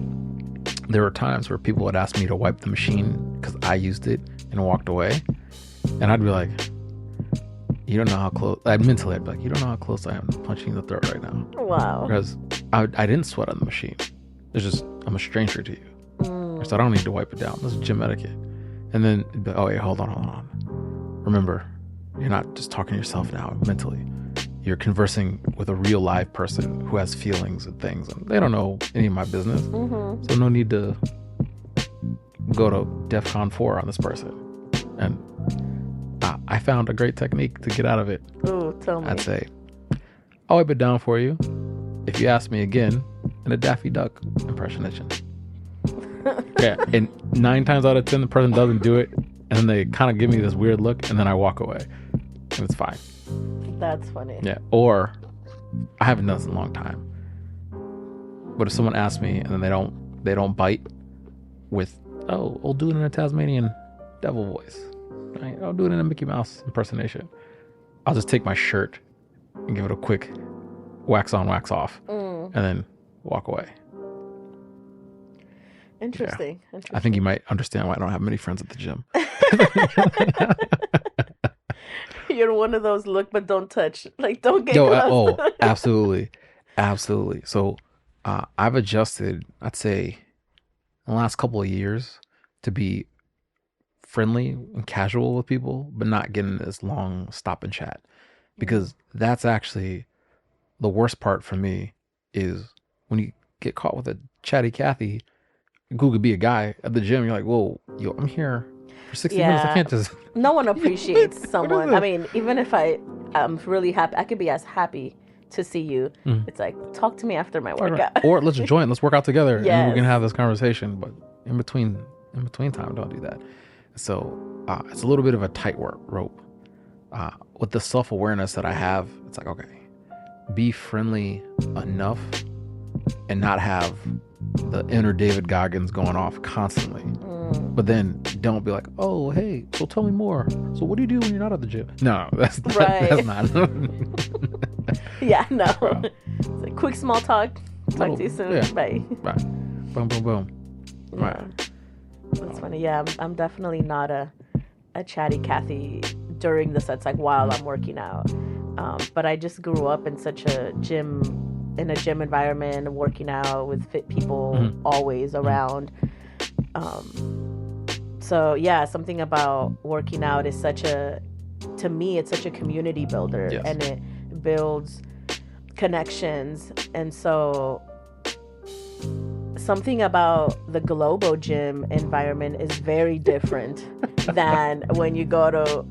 there were times where people would ask me to wipe the machine because I used it and walked away, and I'd be like, you don't know how close. I'd be like, you don't know how close I am to punching you in the throat right now. Wow. Because I didn't sweat on the machine. It's just, I'm a stranger to you. So I don't need to wipe it down. This is gym etiquette. And then, oh wait, hold on. Remember, you're not just talking to yourself now mentally. You're conversing with a real live person who has feelings and things, and they don't know any of my business. So no need to go to DEFCON 4 on this person. And I found a great technique to get out of it. Ooh, tell me. I'd say, I'll wipe it down for you if you ask me again in a Daffy Duck impersonation. Yeah, and 9 times out of 10, the person doesn't do it, and then they kind of give me this weird look, and then I walk away, and it's fine. That's funny. Yeah, or I haven't done this in a long time, but if someone asks me and then they don't bite with, oh, I'll do it in a Tasmanian devil voice, right? I'll do it in a Mickey Mouse impersonation. I'll just take my shirt and give it a quick wax on, wax off, and then walk away. Interesting. Yeah. I think you might understand why I don't have many friends at the gym. You're one of those look but don't touch. Like, don't get close. Oh, absolutely. So I've adjusted, I'd say, in the last couple of years to be friendly and casual with people, but not getting this long stop and chat. Because that's actually the worst part for me, is when you get caught with a chatty Cathy who could be a guy at the gym. You're like, whoa, yo, I'm here for 60 minutes. I can't just... No one appreciates someone. I mean, even if I'm really happy, I could be as happy to see you. It's like, talk to me after my workout. Or let's join. Let's work out together. Yes. And we can have this conversation. But in between time, don't do that. So it's a little bit of a tight rope. With the self-awareness that I have, it's like, okay, be friendly enough and not have the inner David Goggins going off constantly. But then don't be like, oh, hey, so tell me more. So what do you do when you're not at the gym? No, that's not. Yeah, no. It's like quick small talk. Talk to you soon. Yeah. Bye. Right. Boom, boom, boom. Yeah. Right. That's funny. Yeah, I'm definitely not a chatty Cathy during the sets, like while I'm working out. But I just grew up in such a gym environment, working out with fit people always around. So yeah, something about working out is to me, it's such a community builder. Yes. And it builds connections. And so something about the Globo Gym environment is very different than when you go to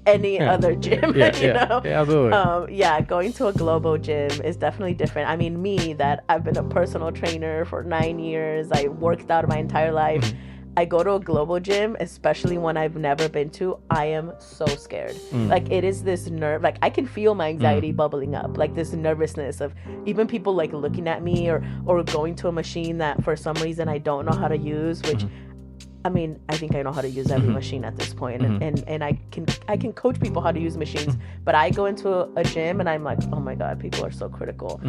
any other gym. You know? Yeah, absolutely. Going to a Globo Gym is definitely different. I mean, me, that I've been a personal trainer for 9 years, I worked out my entire life. I go to a Globo Gym, especially one I've never been to, I am so scared. Like, it is this nerve, like I can feel my anxiety bubbling up, like this nervousness of even people like looking at me or going to a machine that for some reason I don't know how to use, which I mean, I think I know how to use every machine at this point, and I can coach people how to use machines, but I go into a gym and I'm like, oh my God, people are so critical.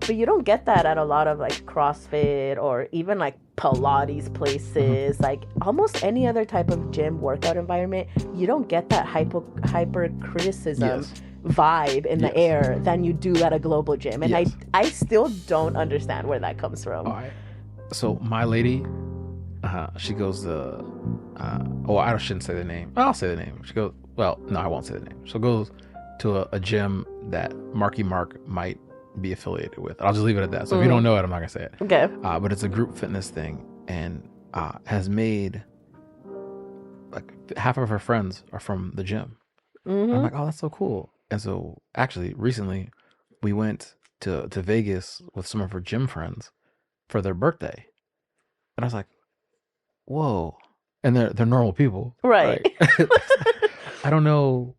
But you don't get that at a lot of like CrossFit or even like Pilates places, like almost any other type of gym workout environment. You don't get that hyper criticism vibe in the air than you do at a Global Gym, and I still don't understand where that comes from. So my lady, she goes to, I shouldn't say the name. I'll say the name. She goes, well, no, I won't say the name. So goes to a gym that Marky Mark might be affiliated with. I'll just leave it at that. So if you don't know it, I'm not gonna say it. Okay. But it's a group fitness thing, and has made like half of her friends are from the gym. I'm like, oh, that's so cool. And so actually recently we went to Vegas with some of her gym friends for their birthday, and I was like, whoa. And they're normal people, right? I don't know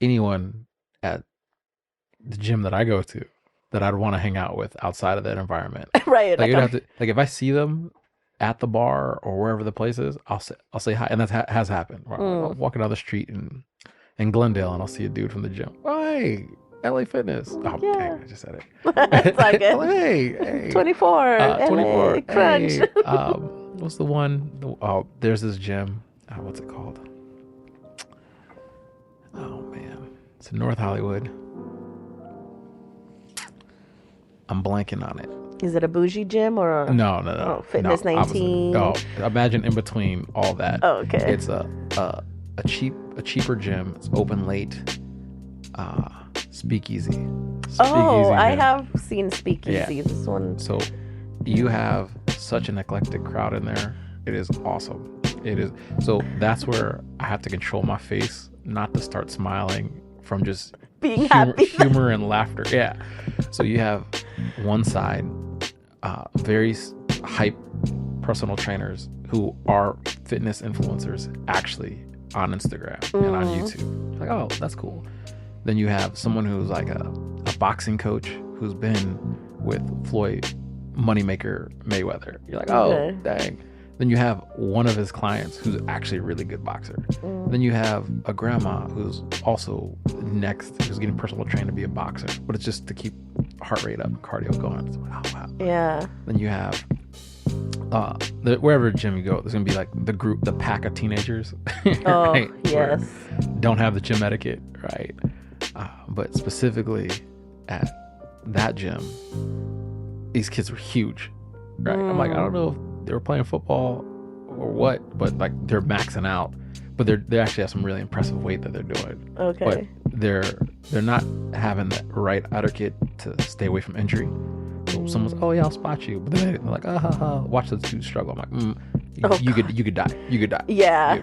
anyone at the gym that I go to that I'd want to hang out with outside of that environment. Right. Like, if I see them at the bar or wherever the place is, I'll say hi, and that has happened. I'm walking down the street in Glendale, and I'll see a dude from the gym. Oh, hey, LA Fitness. Oh, dang, I just said it. It's like it. Hey, 24, LA Crunch. Hey, what's the one? There's this gym. What's it called? Oh man, it's in North Hollywood. I'm blanking on it. Is it a bougie gym or a... No. Oh, Fitness 19. Imagine in between all that. Oh, okay. It's a cheaper gym. It's open late. Speakeasy. I have seen Speakeasy. Yeah. This one. So you have such an eclectic crowd in there. It is awesome. It is. So that's where I have to control my face not to start smiling from just being happy, humor and laughter. Yeah. So you have one side, very hype personal trainers who are fitness influencers actually on Instagram and on YouTube. Like, oh, that's cool. Then you have someone who's like a boxing coach who's been with Floyd Moneymaker Mayweather. You're like, oh, dang. Then you have one of his clients who's actually a really good boxer. Then you have a grandma who's also who's getting personal trained to be a boxer, but it's just to keep heart rate up and cardio going. It's like, oh, wow. Yeah. Then you have wherever gym you go, there's gonna be like the pack of teenagers. Oh, right? yes. Don't have the gym etiquette, right? But specifically at that gym, these kids were huge, right? I'm like, I don't know if they were playing football or what, but like they're maxing out. But they actually have some really impressive weight that they're doing. Okay. But they're not having the right etiquette to stay away from injury. So someone's, oh yeah, I'll spot you. But then they're like, watch those two struggle. I'm like, you could die. You could die. Yeah.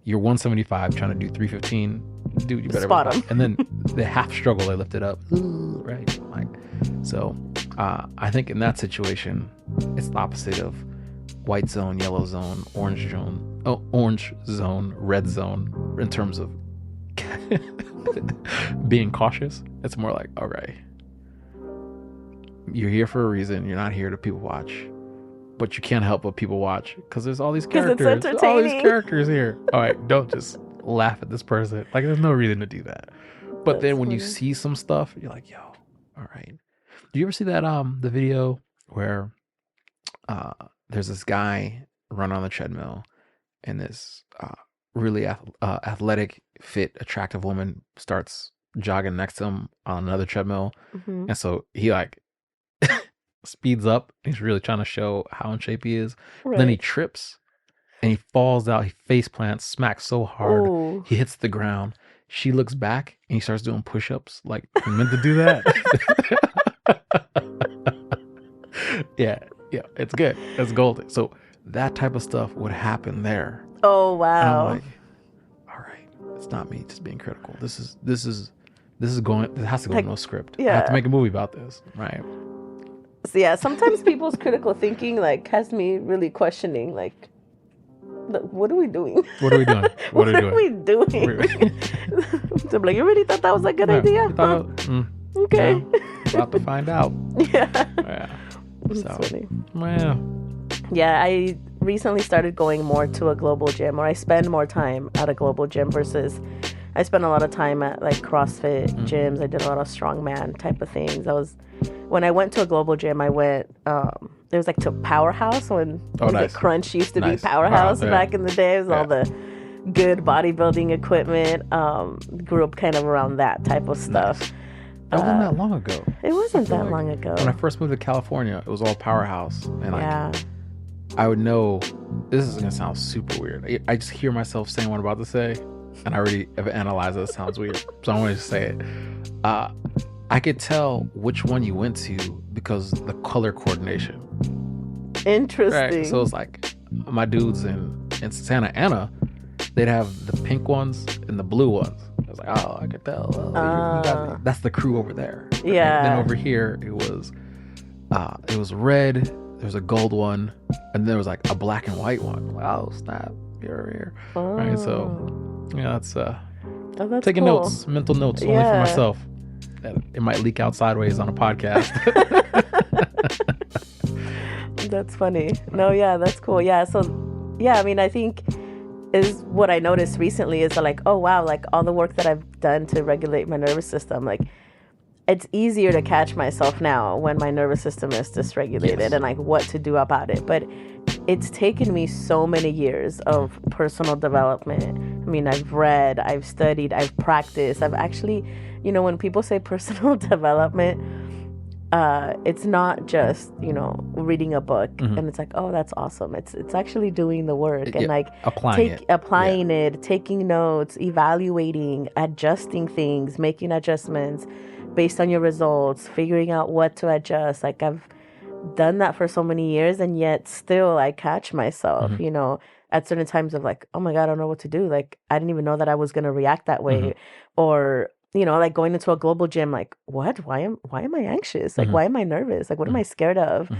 You're 175 trying to do 315. Dude, you better spot them. And then the half struggle, they lift it up. Ooh, right. Like, so I think in that situation, it's the opposite of white zone, yellow zone, orange zone, red zone in terms of being cautious. It's more like, all right, you're here for a reason. You're not here to people watch, but you can't help but people watch because there's all these characters. It's entertaining. All these characters here. All right, don't just laugh at this person. Like, there's no reason to do that. But That's then when funny. you see some stuff, you're like, yo, all right. Do you ever see that the video where there's this guy running on the treadmill and this really athletic, fit, attractive woman starts jogging next to him on another treadmill, and so he like speeds up. He's really trying to show how in shape he is. Right. Then he trips and he falls out. He face plants, smacks so hard. Ooh. He hits the ground. She looks back and he starts doing push-ups like he meant to do that. yeah, it's good. It's golden. So that type of stuff would happen there. Oh wow. And I'm like, all right, it's not me just being critical. This has to go in no script. Yeah. I have to make a movie about this, right? So yeah, sometimes people's critical thinking like has me really questioning like, what are we doing? What are we doing? What are we doing? So I'm like, you really thought that was a good idea? Okay. Yeah, about to find out. Yeah. So, That's funny. Well, yeah, I recently started going more to a global gym, or I spend more time at a global gym versus I spent a lot of time at like CrossFit gyms. I did a lot of strongman type of things. When I went to a global gym, I went, there was like to Powerhouse when nice. Crunch used to be Powerhouse back in the day. It was all the good bodybuilding equipment. Grew up kind of around that type of stuff. Nice. That wasn't that long ago. It wasn't that long ago. When I first moved to California, it was all Powerhouse. And I would know, this is going to sound super weird. I just hear myself saying what I'm about to say, and I already have analyzed it. It sounds weird. So I want to just say it. I could tell which one you went to because the color coordination. Interesting. Right? So it's like my dudes in Santa Ana, they'd have the pink ones and the blue ones. I was like, oh, I could tell. Well, that's the crew over there. Yeah. Then over here, it was red. There was a gold one, and there was like a black and white one. Like, oh snap, you're over here. Oh. Right. So yeah, that's taking cool. notes, mental notes only for myself. It might leak out sideways on a podcast. That's funny. No, yeah, that's cool. Yeah, so yeah, I mean, I think is what I noticed recently is that like, oh wow, like all the work that I've done to regulate my nervous system, like it's easier to catch myself now when my nervous system is dysregulated and like what to do about it. But it's taken me so many years of personal development. I mean, I've read, I've studied, I've practiced. I've actually, when people say personal development, it's not just, reading a book and it's like, oh, that's awesome. It's actually doing the work and like applying it, taking notes, evaluating, adjusting things, making adjustments based on your results, figuring out what to adjust. Like I've done that for so many years and yet still I catch myself, at certain times of like, oh my God, I don't know what to do. Like, I didn't even know that I was going to react that way. Or, you know, like going into a global gym, like, what? Why am I anxious? Like, why am I nervous? Like, what am I scared of?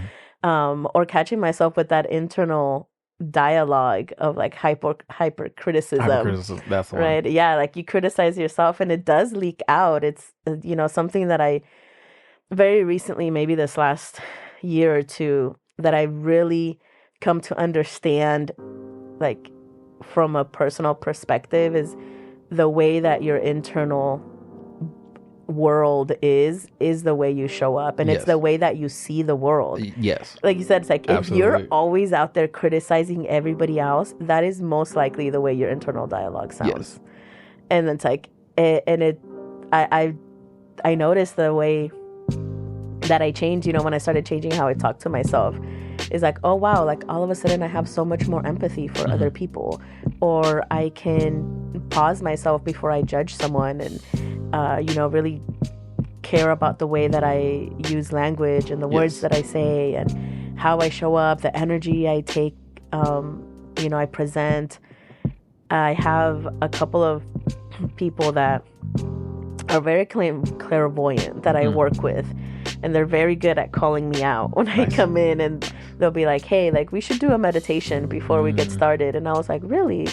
Or catching myself with that internal dialogue of like hyper criticism. That's the right. one. Yeah, like you criticize yourself and it does leak out. It's you know, something that I very recently, maybe this last year or two, that I really come to understand, like from a personal perspective, is the way that your internal world is the way you show up, and it's the way that you see the world. Yes, like you said, it's like if you're always out there criticizing everybody else, that is most likely the way your internal dialogue sounds. And it's like I noticed the way that I changed, you know, when I started changing how I talk to myself, is like, oh wow, like all of a sudden I have so much more empathy for other people, or I can pause myself before I judge someone, and you know, really care about the way that I use language and the words that I say and how I show up, the energy I take, you know, I present. I have a couple of people that are very clairvoyant that I work with, and they're very good at calling me out when I come in, and they'll be like, hey, like we should do a meditation before we get started. And I was like, really?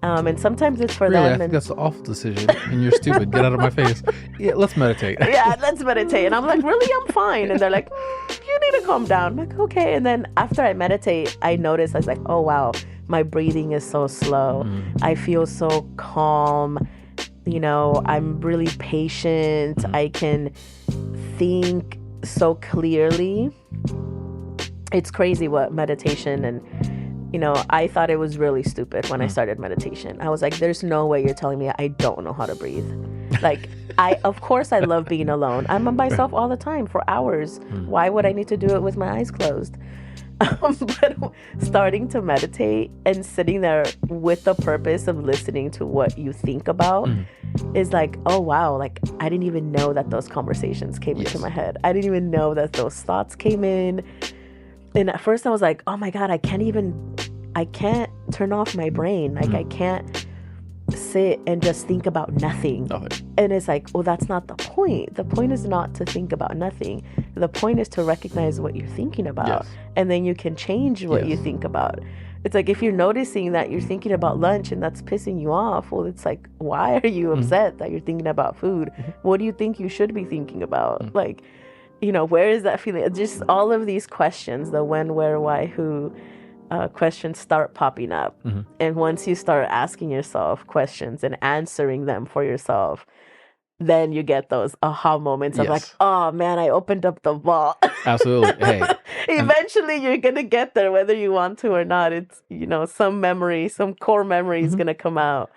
And sometimes it's for them. I think that's an awful decision, and you're stupid. Get out of my face. Yeah, let's meditate. Yeah, let's meditate. And I'm like, really? I'm fine. And they're like, you need to calm down. I'm like, okay. And then after I meditate, I notice, I was like, oh wow, my breathing is so slow. I feel so calm. You know, I'm really patient. I can think so clearly. It's crazy what meditation, and you know, I thought it was really stupid when I started meditation. I was like, there's no way you're telling me I don't know how to breathe. Like, of course I love being alone. I'm by myself all the time for hours. Why would I need to do it with my eyes closed? But starting to meditate and sitting there with the purpose of listening to what you think about is like, oh wow, like I didn't even know that those conversations came into my head. I didn't even know that those thoughts came in. And at first I was like, oh my God, I can't turn off my brain. Like I can't sit and just think about nothing. And it's like, well, that's not the point. The point is not to think about nothing. The point is to recognize what you're thinking about. And then you can change what you think about. It's like, if you're noticing that you're thinking about lunch and that's pissing you off, well, it's like, why are you upset that you're thinking about food? What do you think you should be thinking about? Like, you know, where is that feeling? Just all of these questions, the when, where, why, who, questions start popping up. And once you start asking yourself questions and answering them for yourself, then you get those aha moments of like, oh man, I opened up the vault. Absolutely. Hey. Eventually you're going to get there whether you want to or not. It's, you know, some memory, some core memory is going to come out.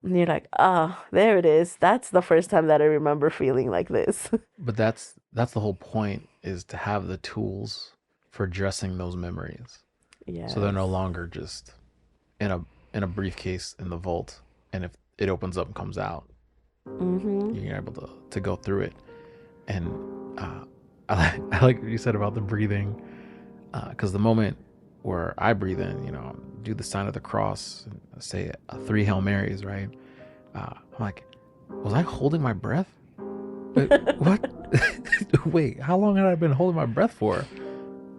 And you're like, oh, there it is. That's the first time that I remember feeling like this. But that's the whole point, is to have the tools for addressing those memories. Yeah. So they're no longer just in a briefcase in the vault, and if it opens up and comes out, you're able to go through it. And I like what you said about the breathing, because the moment where I breathe in, you know, do the sign of the cross, and say 3 Hail Marys, right? I'm like, was I holding my breath? What? Wait, how long had I been holding my breath for?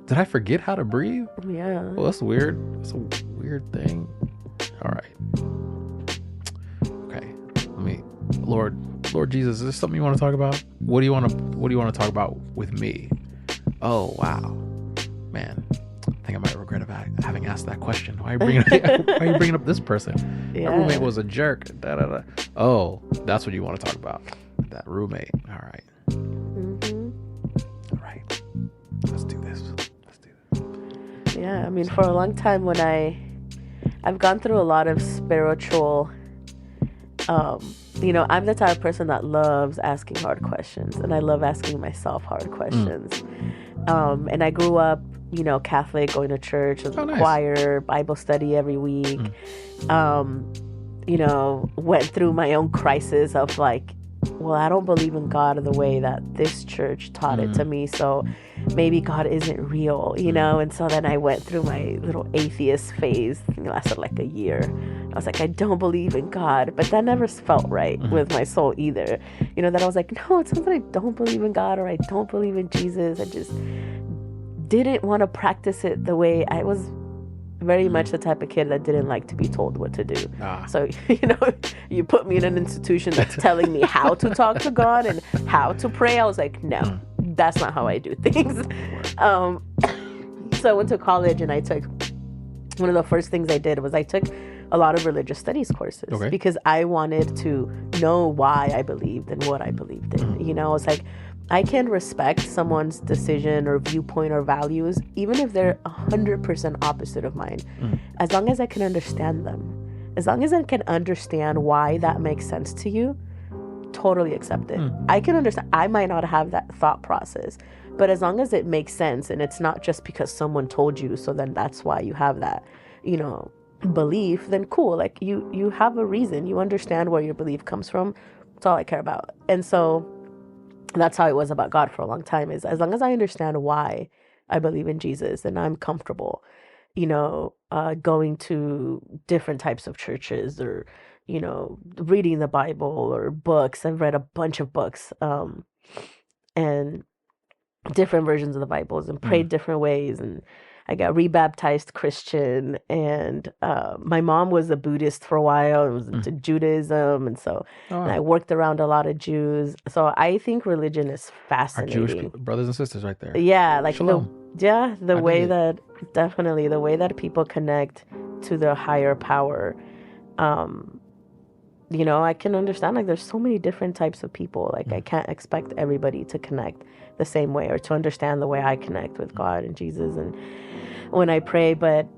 Did I forget how to breathe? Yeah. Well, that's weird. That's a weird thing. All right. Okay. Lord Jesus, is there something you want to talk about? What do you want to talk about with me? Oh, wow. Man, I think I might regret having asked that question. Why are you bringing up this person? My roommate was a jerk. Da, da, da. Oh, that's what you want to talk about. That roommate. All right. All right. Let's do this. Yeah, I mean, for a long time when I've gone through a lot of spiritual, you know, I'm the type of person that loves asking hard questions, and I love asking myself hard questions. And I grew up, you know, Catholic, going to church, choir, Bible study every week. You know, went through my own crisis of like, well, I don't believe in God the way that this church taught it to me, so maybe God isn't real, you know? And so then I went through my little atheist phase. It lasted like a year. I was like, I don't believe in God, but that never felt right with my soul either. You know, that I was like, no, it's not that I don't believe in God or I don't believe in Jesus. I just didn't want to practice it the way I was. Very much the type of kid that didn't like to be told what to do. So, you know, you put me in an institution that's telling me how to talk to God and how to pray. I was like, no, that's not how I do things. So I went to college and I took, one of the first things I did was I took a lot of religious studies courses because I wanted to know why I believed and what I believed in. You know, it's like, I can respect someone's decision or viewpoint or values, even if they're 100% opposite of mine, as long as I can understand them. As long as I can understand why that makes sense to you, totally accept it. I can understand. I might not have that thought process, but as long as it makes sense and it's not just because someone told you, so then that's why you have that, you know, belief, then cool. Like you have a reason. You understand where your belief comes from. That's all I care about. And so that's how it was about God for a long time, is as long as I understand why I believe in Jesus and I'm comfortable, you know, going to different types of churches or, you know, reading the Bible or books. I've read a bunch of books and different versions of the Bibles and prayed different ways. And I got rebaptized Christian, and my mom was a Buddhist for a while and was into Judaism, and so and I worked around a lot of Jews. So I think religion is fascinating. Our Jewish brothers and sisters right there. Yeah, like Shalom. the way that definitely the way that people connect to the higher power. You know, I can understand, like, there's so many different types of people. Like, I can't expect everybody to connect the same way or to understand the way I connect with God and Jesus and when I pray. But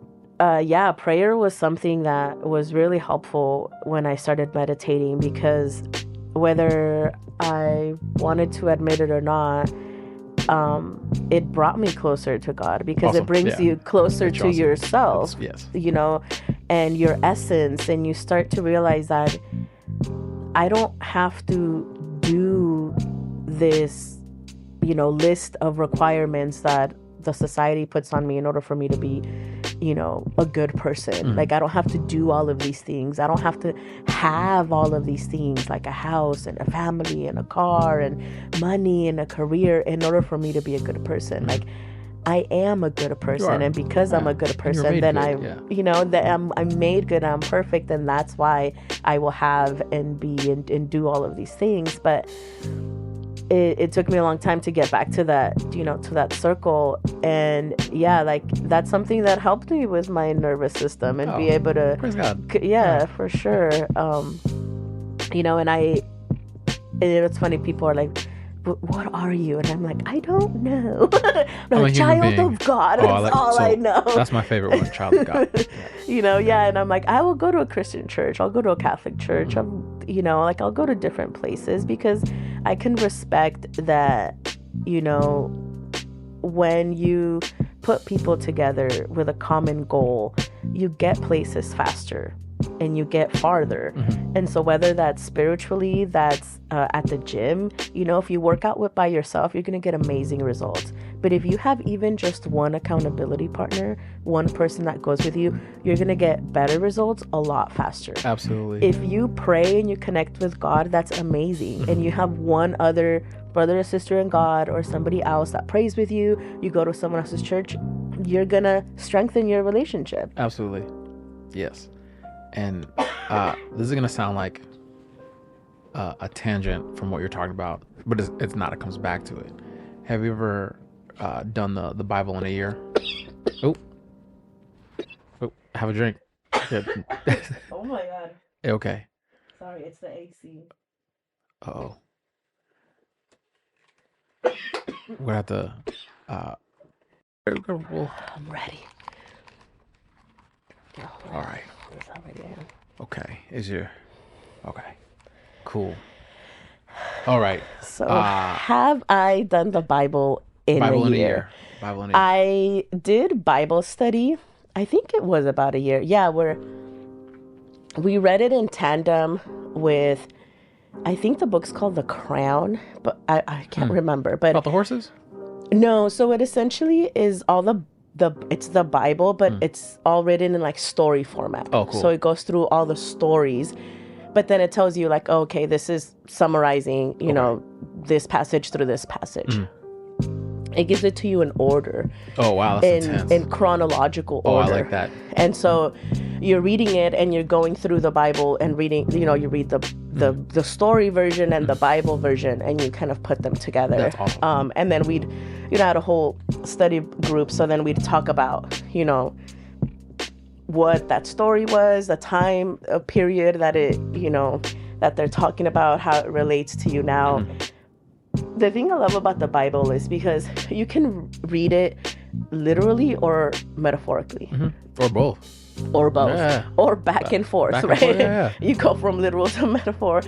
yeah, prayer was something that was really helpful when I started meditating, because whether I wanted to admit it or not, it brought me closer to God, because it brings you closer to yourself, you know, and your essence. And you start to realize that I don't have to do this, you know, list of requirements that the society puts on me in order for me to be, you know, a good person. Like, I don't have to do all of these things. I don't have to have all of these things, like a house and a family and a car and money and a career, in order for me to be a good person. Like, I am a good person, and because I'm a good person, then you know, that I'm made good, I'm perfect, and that's why I will have and be and do all of these things. But it took me a long time to get back to that, you know, to that circle. And yeah, like, that's something that helped me with my nervous system and be able to, praise God. Yeah, for sure. You know, and it's funny, people are like, what are you? And I'm like, I don't know. I'm a child of God. That's all I know. That's my favorite one, child of God. You know, yeah. And I'm like, I will go to a Christian church. I'll go to a Catholic church. You know, like, I'll go to different places, because I can respect that, you know, when you put people together with a common goal, you get places faster and you get farther. And so whether that's spiritually, that's at the gym, you know, if you work out by yourself, you're going to get amazing results. But if you have even just one accountability partner, one person that goes with you, you're going to get better results a lot faster. Absolutely. If you pray and you connect with God, that's amazing. And you have one other brother or sister in God, or somebody else that prays with you, you go to someone else's church, you're going to strengthen your relationship. Absolutely. Yes. And this is going to sound like a tangent from what you're talking about, but it's not. It comes back to it. Have you ever done the Bible in a year? Oh, have a drink. Oh my God. Okay. Sorry, it's the AC. Uh-oh. We're at the... I'm ready. All right. Okay. Okay. Cool. All right. So have I done the Bible in a year? Bible in a year. I did Bible study. I think it was about a year. Yeah, we read it in tandem with I think the book's called The Crown, but I can't remember. But about the horses? No, so it essentially is all it's the Bible, but it's all written in like story format. Oh, cool. So it goes through all the stories, but then it tells you like, oh, okay, this is summarizing, you know, this passage through this passage. It gives it to you in order. Oh, wow, that's intense. In chronological order. Oh, I like that. And so you're reading it and you're going through the Bible and reading, you know, you read the story version and the Bible version, and you kind of put them together. That's awesome. And then we'd, you know, had a whole study group. So then we'd talk about, you know, what that story was, the time period that it, you know, that they're talking about, how it relates to you now. The thing I love about the Bible is because you can read it literally or metaphorically. Or both. Or both. Yeah. Or back and forth, back right? and forth, yeah. You go from literal to metaphor.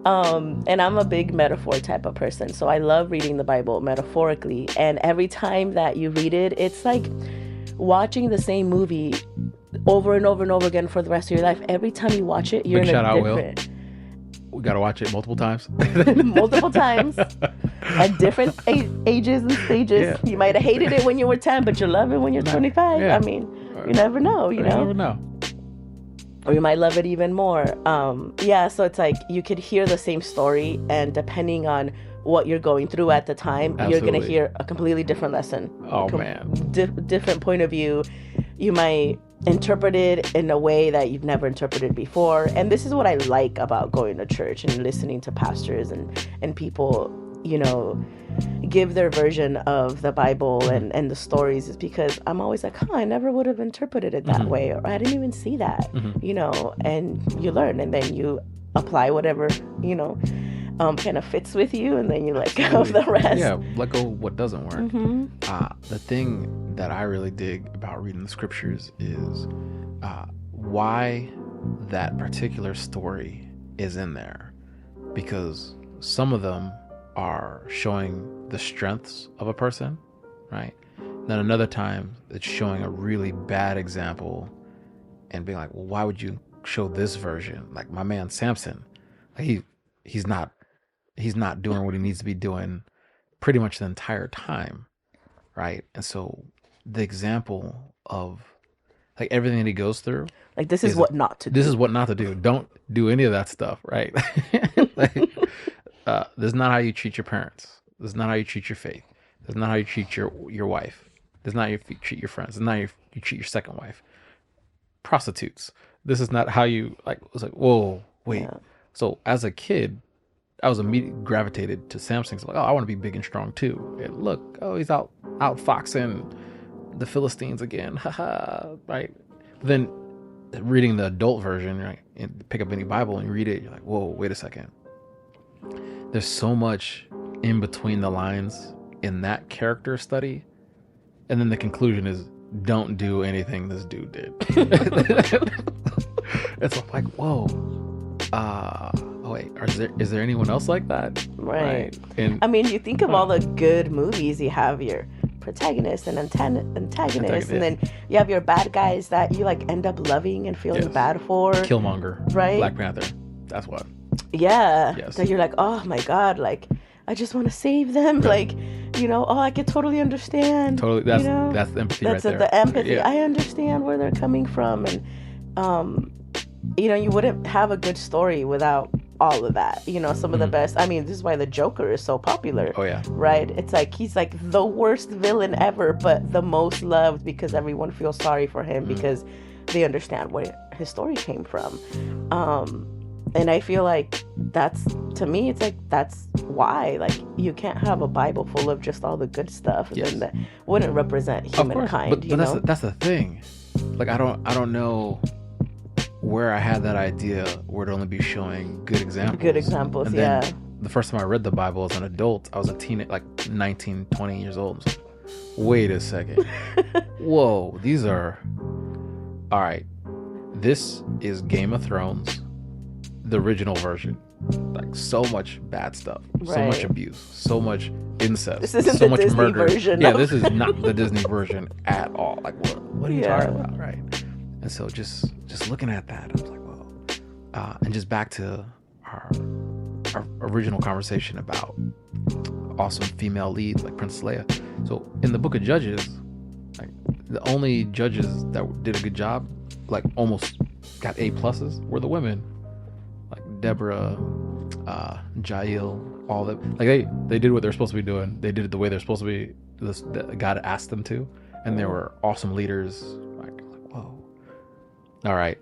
And I'm a big metaphor type of person. So I love reading the Bible metaphorically. And every time that you read it, it's like watching the same movie over and over and over again for the rest of your life. Every time you watch it, you're Big in shout a out, Will. different... We got to watch it multiple times. multiple times at different ages and stages. Yeah. You might have hated it when you were 10, but you love it when you're 25. Yeah. I mean, you never know, you know? never know. Or you might love it even more. So it's like you could hear the same story, and depending on what you're going through at the time, you're going to hear a completely different lesson. Oh, man. Different point of view. You might interpret it in a way that you've never interpreted before. And this is what I like about going to church and listening to pastors and people, you know, give their version of the Bible and the stories, is because I'm always like, I never would have interpreted it that way, or I didn't even see that, you know, and you learn, and then you apply whatever, you know, kind of fits with you, and then you let go of the rest. Yeah, let go of what doesn't work. The thing that I really dig about reading the scriptures is why that particular story is in there, because some of them are showing the strengths of a person, right? Then another time it's showing a really bad example and being like, well, why would you show this version? Like my man Samson, he's not doing what he needs to be doing pretty much the entire time, right? And so the example of like everything that he goes through, like this is what not to do. This is what not to do. Don't do any of that stuff, right? Like, this is not how you treat your parents. This is not how you treat your faith. This is not how you treat your wife. This is not how you treat your friends. This is not how you treat your second wife. Prostitutes. This is not how you like. It was like, whoa, wait. Yeah. So as a kid, I was immediately gravitated to Samson. Like, oh, I want to be big and strong too. And look, oh, he's out foxing the Philistines again. Haha. Right. But then reading the adult version, right, and pick up any Bible and you read it, you're like, whoa, wait a second. There's so much in between the lines in that character study, and then the conclusion is don't do anything this dude did. It's like, whoa. Oh wait, is there anyone else like that? Right. And I mean, you think of all the good movies, you have your protagonist and antagonist, and then you have your bad guys that you like end up loving and feeling bad for. Killmonger, right? Black Panther. That's what. Yeah. Yes. That you're like, oh my God, like I just want to save them. Yeah. Like, you know, I can totally understand. Totally. That's the empathy right there. That's the empathy. Yeah. I understand where they're coming from, and you know, you wouldn't have a good story without all of that. You know, some of the best. I mean, this is why the Joker is so popular. Oh yeah. Right? It's like he's like the worst villain ever, but the most loved because everyone feels sorry for him because they understand where his story came from. And I feel like that's, to me, it's like that's why, like, you can't have a Bible full of just all the good stuff, and then that wouldn't represent humankind. But that's the thing. Like, I don't know where I had that idea where it'd only be showing good examples. Good examples, and then the first time I read the Bible as an adult, I was a teenager, like 19, 20 years old. Like, wait a second. Whoa, these are... All right, this is Game of Thrones, the original version. Like, so much bad stuff, so much abuse, so much incest, this isn't so the much Disney murder. Version. Yeah, this is not the Disney version at all. Like, what are you talking about, right? And so just looking at that, I was like, whoa. And just back to our original conversation about awesome female leads like Princess Leia. So in the Book of Judges, like the only judges that did a good job, like almost got A+, were the women, like Deborah, Jael, all that. Like they did what they're supposed to be doing. They did it the way they're supposed to be. God asked them to, and they were awesome leaders. Like whoa. All right.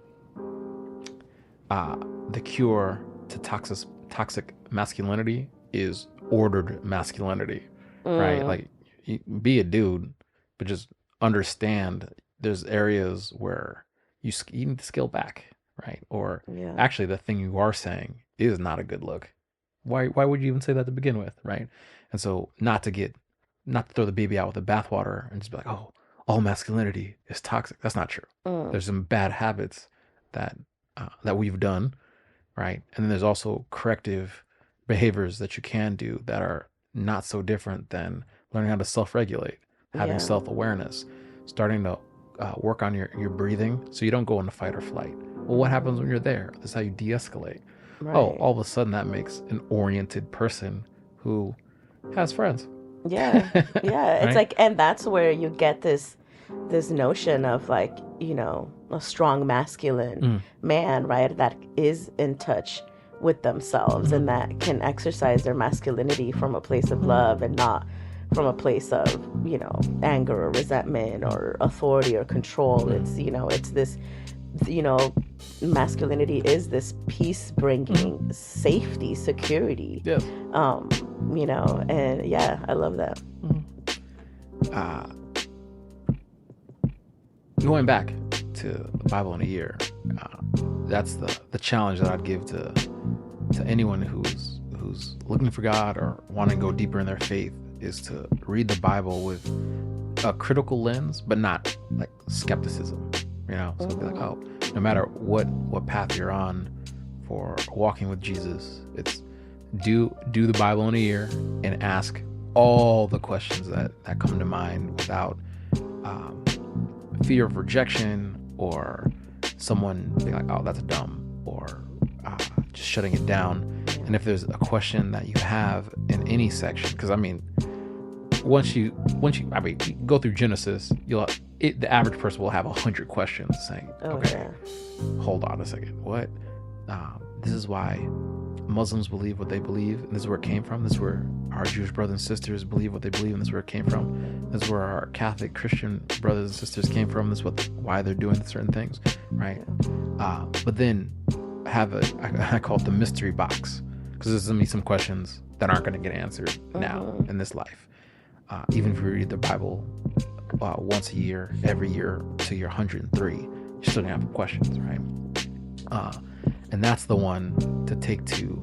The cure to toxic masculinity is ordered masculinity, right? Like, be a dude, but just understand there's areas where you need to scale back, right? Or actually, the thing you are saying is not a good look. Why would you even say that to begin with, right? And so, not to throw the baby out with the bathwater and just be like, oh, all masculinity is toxic. That's not true. There's some bad habits that we've done, right? And then there's also corrective behaviors that you can do that are not so different than learning how to self-regulate, having self-awareness, starting to work on your breathing so you don't go into fight or flight. Well, what happens when you're there? This is how you de-escalate. Right. Oh, all of a sudden that makes an oriented person who has friends. Yeah. Right? It's like, and that's where you get this notion of like, a strong masculine man, right? That is in touch with themselves and that can exercise their masculinity from a place of love and not from a place of, anger or resentment or authority or control. It's, it's this, masculinity is this peace bringing safety, security. Yes. And yeah, I love that. Going back to the Bible in a year, that's the challenge that I'd give to anyone who's looking for God or wanting to go deeper in their faith, is to read the Bible with a critical lens, but not like skepticism. So be like, oh, no matter what path you're on for walking with Jesus, it's do the Bible in a year and ask all the questions that come to mind without fear of rejection or someone being like, oh, that's dumb, or just shutting it down. And if there's a question that you have in any section, because once you go through Genesis, the average person will have 100 questions saying, hold on a second, what? This is why Muslims believe what they believe, and this is where it came from. This is where our Jewish brothers and sisters believe what they believe, and this is where it came from. This is where our Catholic Christian brothers and sisters came from. This is why they're doing certain things, right? But then have I call it the mystery box, because there's gonna be some questions that aren't going to get answered now in this life. Even if you read the Bible once a year, every year to your 103, you're still gonna have questions, right? And that's the one to take to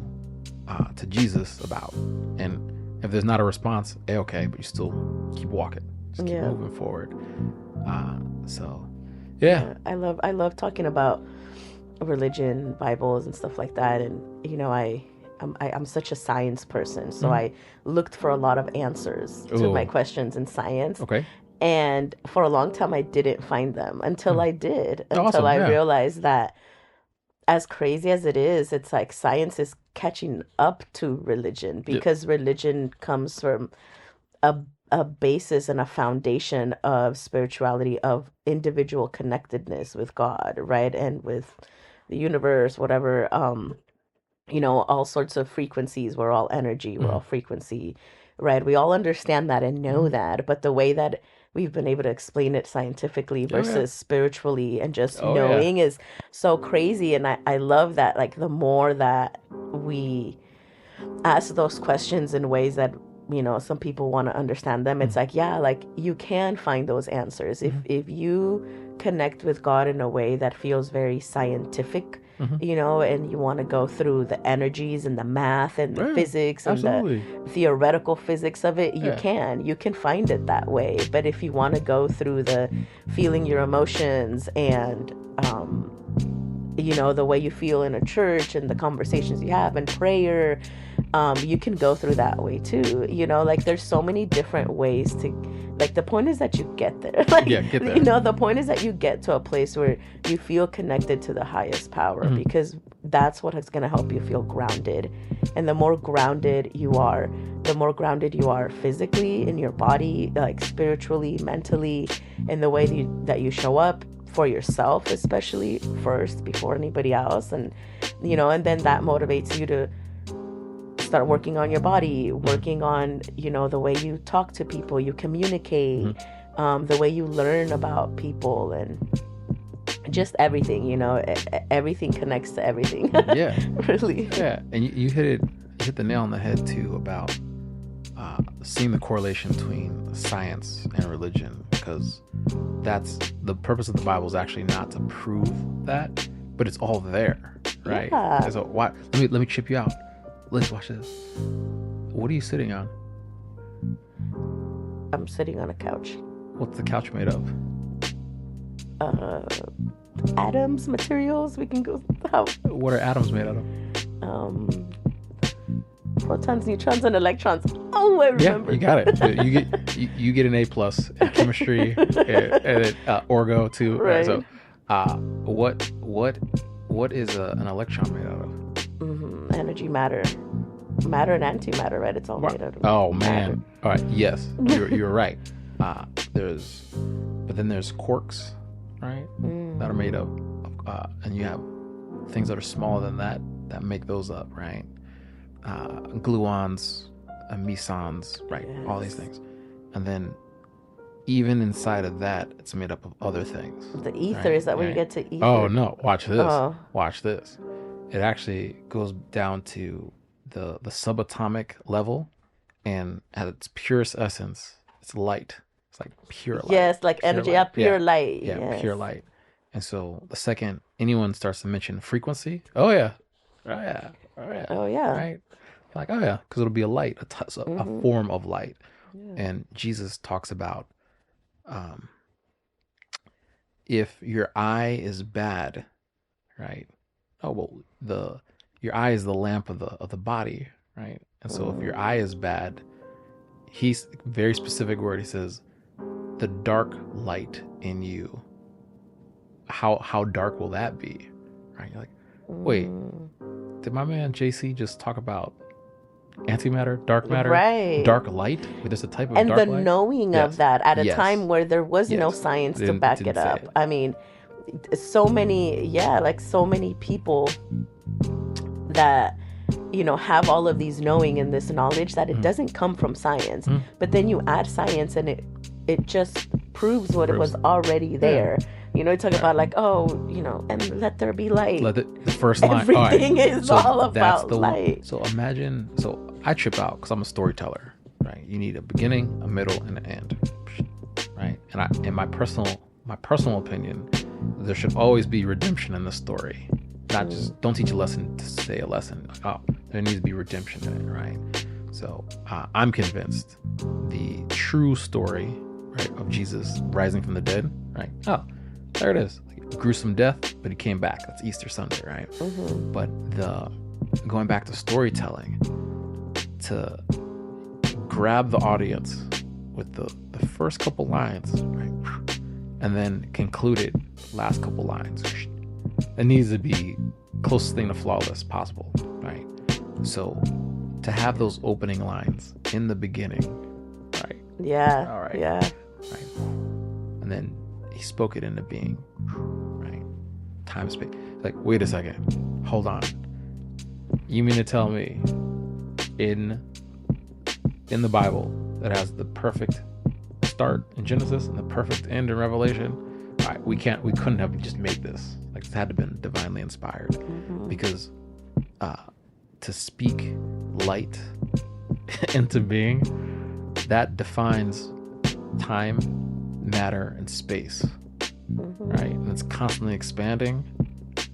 Jesus about. And if there's not a response, okay, but you still keep walking, just keep moving forward. So yeah, I love talking about religion, Bibles, and stuff like that. And I'm such a science person, so I looked for a lot of answers to my questions in science. Okay. And for a long time, I didn't find them until I did. Until I realized that, as crazy as it is, it's like science is catching up to religion, because religion comes from a basis and a foundation of spirituality, of individual connectedness with God, right? And with the universe, whatever, all sorts of frequencies. We're all energy, we're all frequency, right? We all understand that and know that, but the way that we've been able to explain it scientifically versus spiritually and just knowing is so crazy. And I love that, like, the more that we ask those questions in ways that, some people want to understand them, it's like, like, you can find those answers. If you connect with God in a way that feels very scientific, and you want to go through the energies and the math and the physics and the theoretical physics of it, you can find it that way. But if you want to go through the feeling your emotions and the way you feel in a church and the conversations you have and prayer, you can go through that way too. Like, there's so many different ways to, like, the point is that you get there. Like, get there. The point is that you get to a place where you feel connected to the highest power, because that's what is going to help you feel grounded. And the more grounded you are physically, in your body, like spiritually, mentally, in the way that you show up for yourself, especially first before anybody else. And and then that motivates you to start working on your body, working on the way you talk to people, you communicate, the way you learn about people, and just everything. Everything connects to everything. Yeah. Really. Yeah. And you hit the nail on the head too about seeing the correlation between science and religion, because that's the purpose of the Bible, is actually not to prove that, but it's all there, right? Yeah. So why? Let me chip you out. Let's watch this. What are you sitting on? I'm sitting on a couch. What's the couch made of? Atoms, materials. We can go. What are atoms made out of? Protons, neutrons, and electrons. Oh, I remember. Yeah, you got it. You get an A+ in chemistry and orgo too. Right. So, what is an electron made out of? Energy, matter and antimatter, right? It's all made out of. Oh man! Matter. All right. Yes, you're right. But then there's quarks, right? That are made up, and you have things that are smaller than that make those up, right? Gluons, mesons, right? Yes. All these things, and then even inside of that, it's made up of other things. The ether, right? Is that where you get to ether? Oh no! Watch this. Oh. Watch this. It actually goes down to the subatomic level, and at its purest essence, it's light. It's like pure light. Yes, like pure energy, light. pure light. Yeah, yes. pure light. And so the second anyone starts to mention frequency, oh yeah, right? Like, oh yeah, because it'll be a light, a form of light. Yeah. And Jesus talks about if your eye is bad, right? Oh well, your eye is the lamp of the body, right? And so if your eye is bad, he's very specific word. He says, the dark light in you. How dark will that be, right? You're like, wait, did my man JC just talk about antimatter, dark matter, right? Dark light. There's a type of and dark the light? Knowing of that at a time where there was no science to back it up. I mean, so many people that have all of these knowing and this knowledge that it doesn't come from science, but then you add science and it just proves what it was already there. Talk about like, and let there be light. The first line. Everything is all about light. So imagine. So I trip out because I'm a storyteller, right? You need a beginning, a middle, and an end, right? And in my personal opinion, there should always be redemption in the story. Not just don't teach a lesson to say a lesson. Oh, there needs to be redemption in it, right? So I'm convinced the true story, right, of Jesus rising from the dead, right? Oh, there it is. Like, gruesome death, but he came back. That's Easter Sunday, right? But going back to storytelling, to grab the audience with the first couple lines, right, and then conclude it last couple lines. It needs to be closest thing to flawless possible, right? So to have those opening lines in the beginning, right? Yeah. All right. Yeah. Right. And then he spoke it into being, right? Time, space. Like, wait a second. Hold on. You mean to tell me in the Bible that has the perfect start in Genesis and the perfect end in Revelation? All right, we couldn't have just made this. Like, it had to have been divinely inspired, because to speak light into being, that defines time, matter, and space, right? And it's constantly expanding.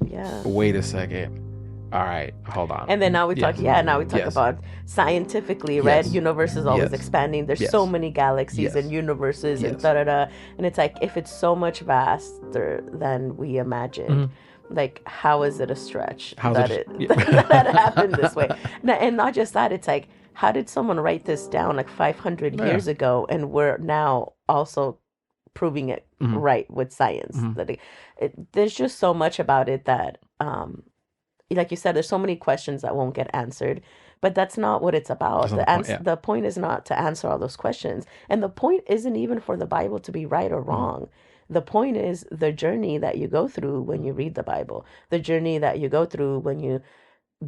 Yeah. Wait a second. All right, hold on. And then now we talk. Yeah, now we talk about scientifically, right? Universe is always expanding. There's so many galaxies and universes and da. And it's like, if it's so much vaster than we imagined, like, how is it a stretch that happened this way? And not just that, it's like, how did someone write this down like 500 years ago, and we're now also proving it right with science? That there's just so much about it that like you said, there's so many questions that won't get answered, but that's not what it's about. The point is not to answer all those questions. And the point isn't even for the Bible to be right or wrong. The point is the journey that you go through when you read the Bible, the journey that you go through when you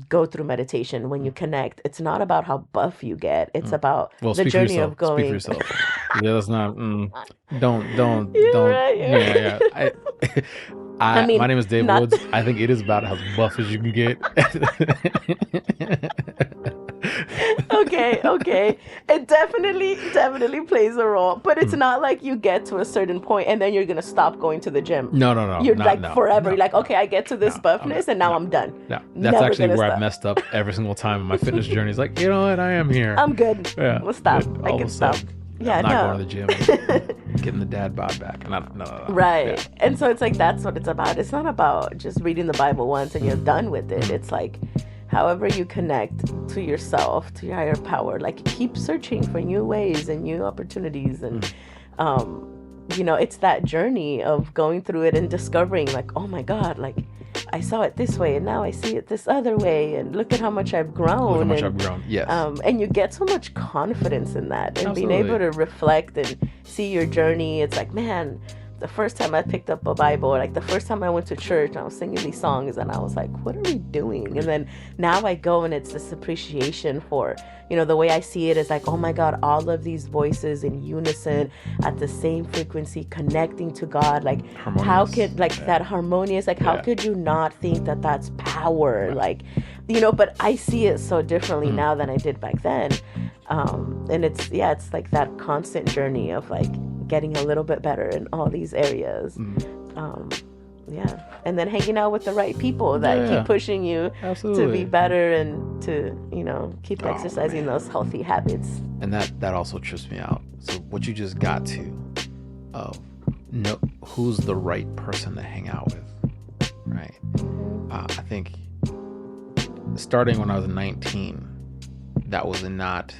go through meditation, when you connect. It's not about how buff you get. It's about the journey of going. Speak for yourself. Yeah, that's not. Don't. Right, yeah. I mean, my name is Dave Woods. I think it is about as buff as you can get. Okay. It definitely plays a role, but it's not like you get to a certain point and then you're gonna stop going to the gym. No. You're forever. You're like, okay, I get to this buffness and now I'm done. No, that's actually where I messed up every single time in my fitness journey. It's like, you know what, I am here. I'm good. Yeah, we'll stop. I can stop. Yeah, I'm not going to the gym. Getting the dad bod back. No. Right. Yeah. And so it's like, that's what it's about. It's not about just reading the Bible once and you're done with it. It's like, however you connect to yourself, to your higher power, like keep searching for new ways and new opportunities. And, it's that journey of going through it and discovering like, oh my God, like I saw it this way and now I see it this other way. And look at how much I've grown. Yes. And you get so much confidence in that and Absolutely. being able to reflect and see your journey. It's like, man, the first time I picked up a Bible, or like the first time I went to church, I was singing these songs and I was like, what are we doing? And then now I go and it's this appreciation for, the way I see it is like, oh my God, all of these voices in unison at the same frequency, connecting to God. Like harmonious. How could that harmonious, like how could you not think that that's power? Like, but I see it so differently now than I did back then. And it's like that constant journey of like getting a little bit better in all these areas. And then hanging out with the right people that keep pushing you to be better and to, keep exercising those healthy habits. And that also trips me out. So what you just got to know who's the right person to hang out with, right? I think starting when I was 19, that was not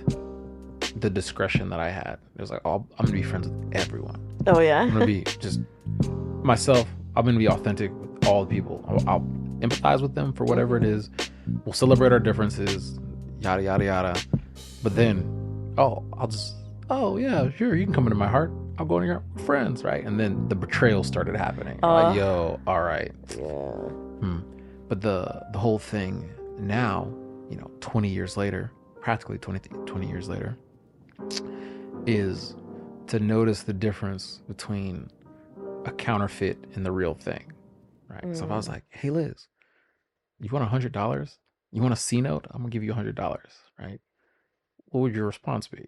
the discretion that I had. It was like, I'm gonna be friends with everyone. Oh yeah. I'm gonna be just myself. I'm gonna be authentic with all the people. I'll empathize with them for whatever it is. We'll celebrate our differences, yada yada yada. But then, yeah, sure, you can come into my heart. I'll go into your friends, right? And then the betrayal started happening. Like, yo, all right. Yeah. But the whole thing now, 20 years later, practically 20 years later, is to notice the difference between a counterfeit and the real thing, right? So if I was like, hey Liz, you want $100? You want a C note? I'm gonna give you $100, right? What would your response be?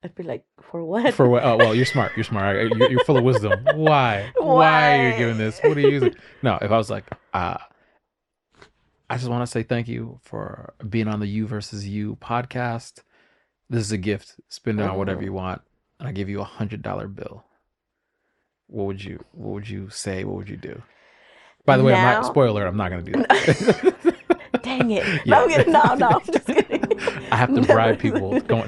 I'd be like, for what? For what? Oh, well, you're smart. You're full of wisdom. Why are you giving this? What are you using? No, if I was like, I just want to say thank you for being on the You versus You podcast. This is a gift. Spend it on whatever you want. And I give you $100 bill. What would you say? What would you do? By the way, spoiler, I'm not going to do that. Dang it. Yeah. No, I'm just kidding. I have to bribe people. No.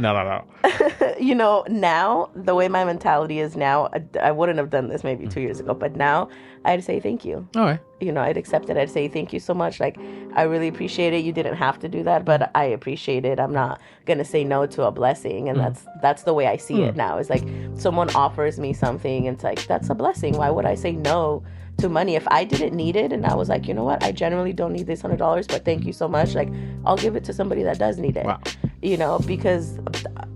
Now, the way my mentality is now, I wouldn't have done this maybe 2 years ago, but now I'd say thank you. All right. I'd accept it. I'd say thank you so much. Like, I really appreciate it. You didn't have to do that, but I appreciate it. I'm not going to say no to a blessing. And that's the way I see it now. It's like someone offers me something and it's like, that's a blessing. Why would I say no to money if I didn't need it? And I was like, you know what? I generally don't need this $100, but thank you so much. Like, I'll give it to somebody that does need it. Wow. Because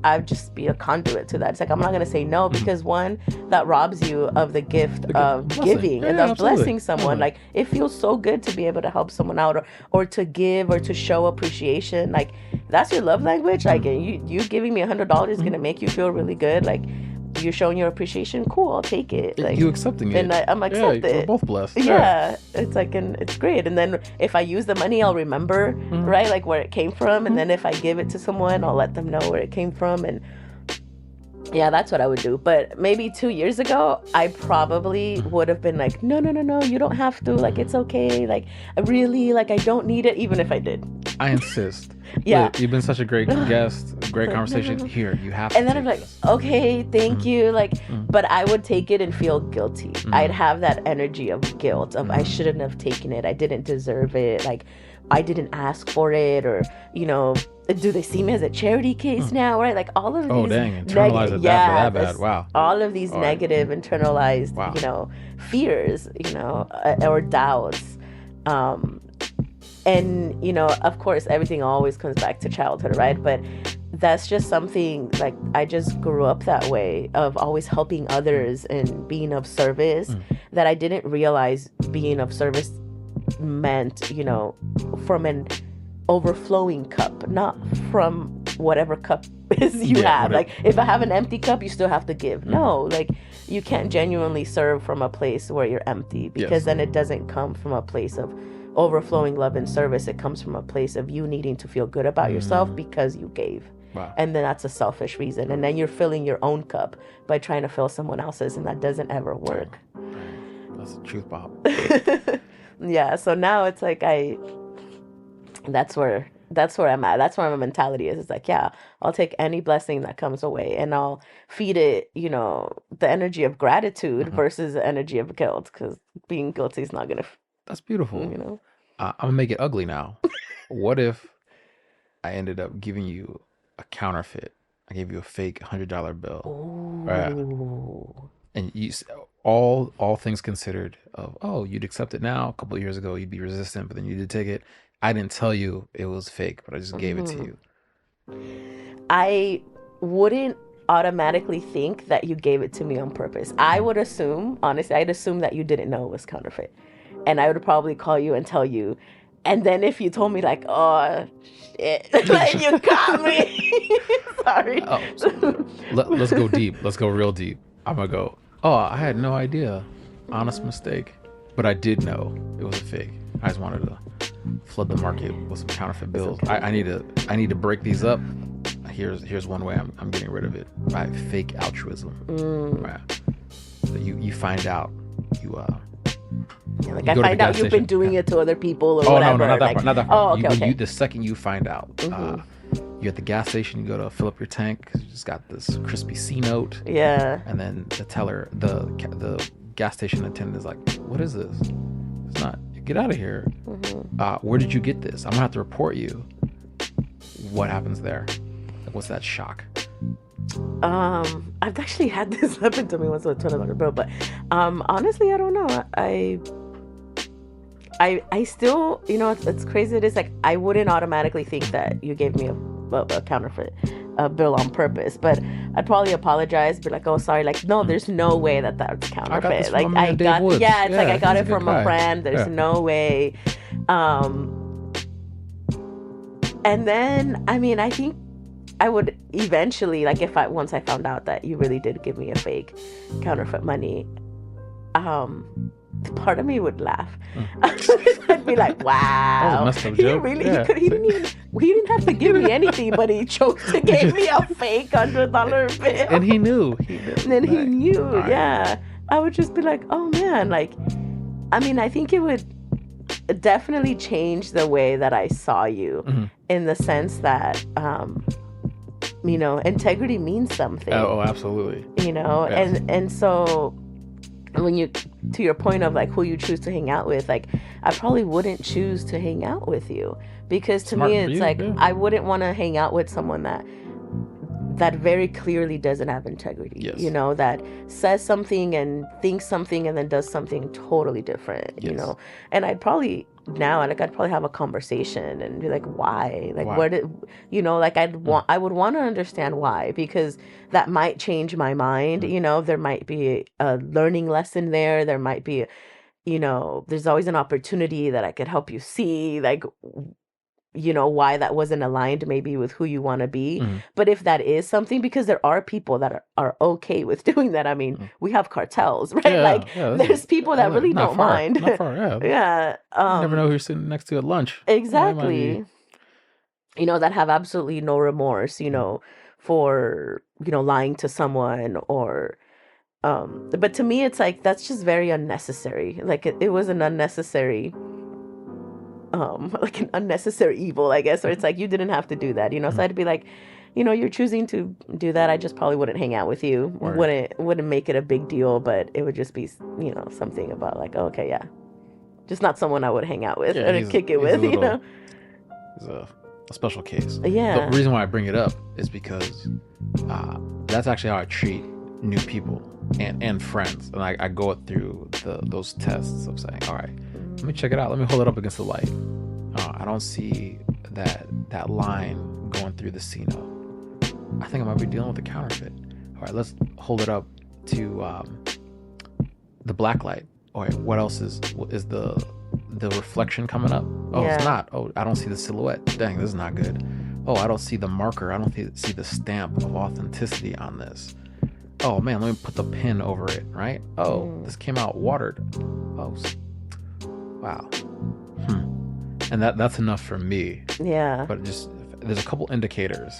I'd just be a conduit to that. It's like, I'm not going to say no because one, that robs you of the gift of giving and of blessing someone. Like, it feels so good to be able to help someone out or to give or to show appreciation. Like, that's your love language. Like, you giving me $100 is going to make you feel really good. Like, you're showing your appreciation. Cool, I'll take it. Like, you accepting it. And I'm accepting it. We're both blessed. Yeah. It's like, and it's great. And then if I use the money, I'll remember, right? Like where it came from. And then if I give it to someone, I'll let them know where it came from. And yeah, that's what I would do. But maybe 2 years ago, I probably would have been like, no, you don't have to. Like, it's okay. Like, I don't need it, even if I did. I insist. Yeah. Look, you've been such a great guest, great conversation. Here, you have to. And then I'm like, okay, thank you. Like, but I would take it and feel guilty. I'd have that energy of guilt of I shouldn't have taken it. I didn't deserve it. Like, I didn't ask for it, or do they see me as a charity case now? Right? Like all of these. Oh dang! Internalize it that bad. Wow. All of these negative internalized, fears, or doubts. And, of course, everything always comes back to childhood, right? But that's just something, like, I just grew up that way of always helping others and being of service, that I didn't realize being of service meant, from an overflowing cup, not from whatever cup you have. Like, if I have an empty cup, you still have to give. No, like, you can't genuinely serve from a place where you're empty, because then it doesn't come from a place of overflowing love and service. It comes from a place of you needing to feel good about yourself because you gave. Wow. And then that's a selfish reason. And then you're filling your own cup by trying to fill someone else's, and that doesn't ever work. That's the truth, Bob. Yeah. So now it's like that's where I'm at. That's where my mentality is. It's like, yeah, I'll take any blessing that comes away, and I'll feed it, the energy of gratitude versus the energy of guilt, because being guilty is not gonna. That's beautiful. I'm gonna make it ugly now. What if I ended up giving you a counterfeit? I gave you a fake $100 bill. Ooh. And you, all things considered, you'd accept it now. A couple of years ago, you'd be resistant, but then you did take it. I didn't tell you it was fake, but I just gave it to you. I wouldn't automatically think that you gave it to me on purpose. I would assume, honestly, I'd assume that you didn't know it was counterfeit. And I would probably call you and tell you. And then if you told me, like, oh, shit, like, you got me. Sorry. Let's go deep. Let's go real deep. I'm going to go, I had no idea. Honest mistake. But I did know it was a fake. I just wanted to flood the market with some counterfeit bills. Okay. I need to break these up. Here's one way I'm getting rid of it. By fake altruism. Right. So you find out like, I find out you've been doing it to other people or whatever. No, not that part. Not that part. Okay. The second you find out, you're at the gas station, you go to fill up your tank because you just got this crispy C note. Yeah. And then the teller, the gas station attendant is like, "What is this? It's not. Get out of here. Where did you get this? I'm gonna have to report you." What happens there? Like, what's that shock? I've actually had this happen to me once with a $20 bill, but honestly, I don't know. I still, it's crazy. It is like, I wouldn't automatically think that you gave me a counterfeit bill on purpose, but I'd probably apologize, be like, oh, sorry, like, no, there's no way that's counterfeit. I got it from a friend. There's no way. And then, I think I would eventually, like, once I found out that you really did give me a fake counterfeit money, part of me would laugh. I'd be like, wow, messed up joke. He didn't have to give me anything, but he chose to give me a fake $100 bill. And he knew. He knew, yeah. I would just be like, oh man, like, I think it would definitely change the way that I saw you, in the sense that, integrity means something. Oh, absolutely. Yes. And so when to your point of, like, who you choose to hang out with, like, I probably wouldn't choose to hang out with you, because to me it's like, I wouldn't want to hang out with someone that very clearly doesn't have integrity. Yes. That says something and thinks something and then does something totally different. Yes. And I'd probably have a conversation and be like, why? Like, where did, I would want to understand why, because that might change my mind. There might be a learning lesson there. There might be, there's always an opportunity that I could help you see, like, why that wasn't aligned maybe with who you want to be. But if that is something, because there are people that are okay with doing that. We have cartels, right? There's people that really don't mind. Not far, yeah. Yeah. You never know who you're sitting next to at lunch. Exactly. That have absolutely no remorse, for, lying to someone or, but to me, it's like, that's just very unnecessary. Like, it was an unnecessary like an unnecessary evil, I guess, or it's like you didn't have to do that, you know. So I'd be like, you know, you're choosing to do that. I just probably wouldn't hang out with you. Wouldn't make it a big deal, but it would just be, you know, something about like, oh, okay, yeah, just not someone I would hang out with or kick it with, you know. He's a special case. Yeah. The reason why I bring it up is because that's actually how I treat new people and friends, and I go it through those tests of saying, all right, let me check it out. Let me hold it up against the light. I don't see that line going through the C note. I think I might be dealing with a counterfeit. All right, let's hold it up to the black light. All right, what else is the reflection coming up? Oh, yeah. It's not. Oh, I don't see the silhouette. Dang, this is not good. Oh, I don't see the marker. I don't see the stamp of authenticity on this. Oh man, let me put the pin over it, right? Oh, this came out watered. Oh, wow. And that's enough for me. Yeah. But just there's a couple indicators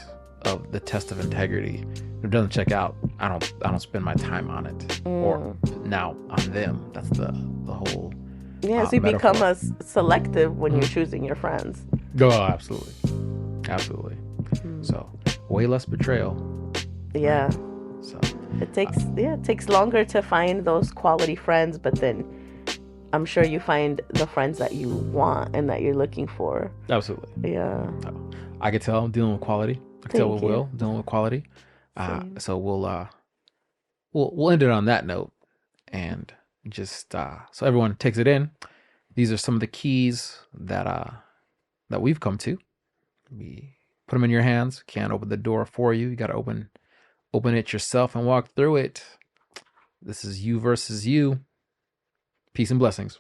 of the test of integrity. If it doesn't check out, I don't spend my time on it. Or now on them. That's the whole. Yeah, so you metaphor. Become selective when you're choosing your friends. Oh, absolutely. So way less betrayal. Yeah. So it takes longer to find those quality friends, but then I'm sure you find the friends that you want and that you're looking for. Absolutely. Yeah. So, I could tell I'm dealing with quality. I can tell with Will dealing with quality. So we'll end it on that note, and just so everyone takes it in. These are some of the keys that we've come to. We put them in your hands. Can't open the door for you. You got to open it yourself and walk through it. This is you versus you. Peace and blessings.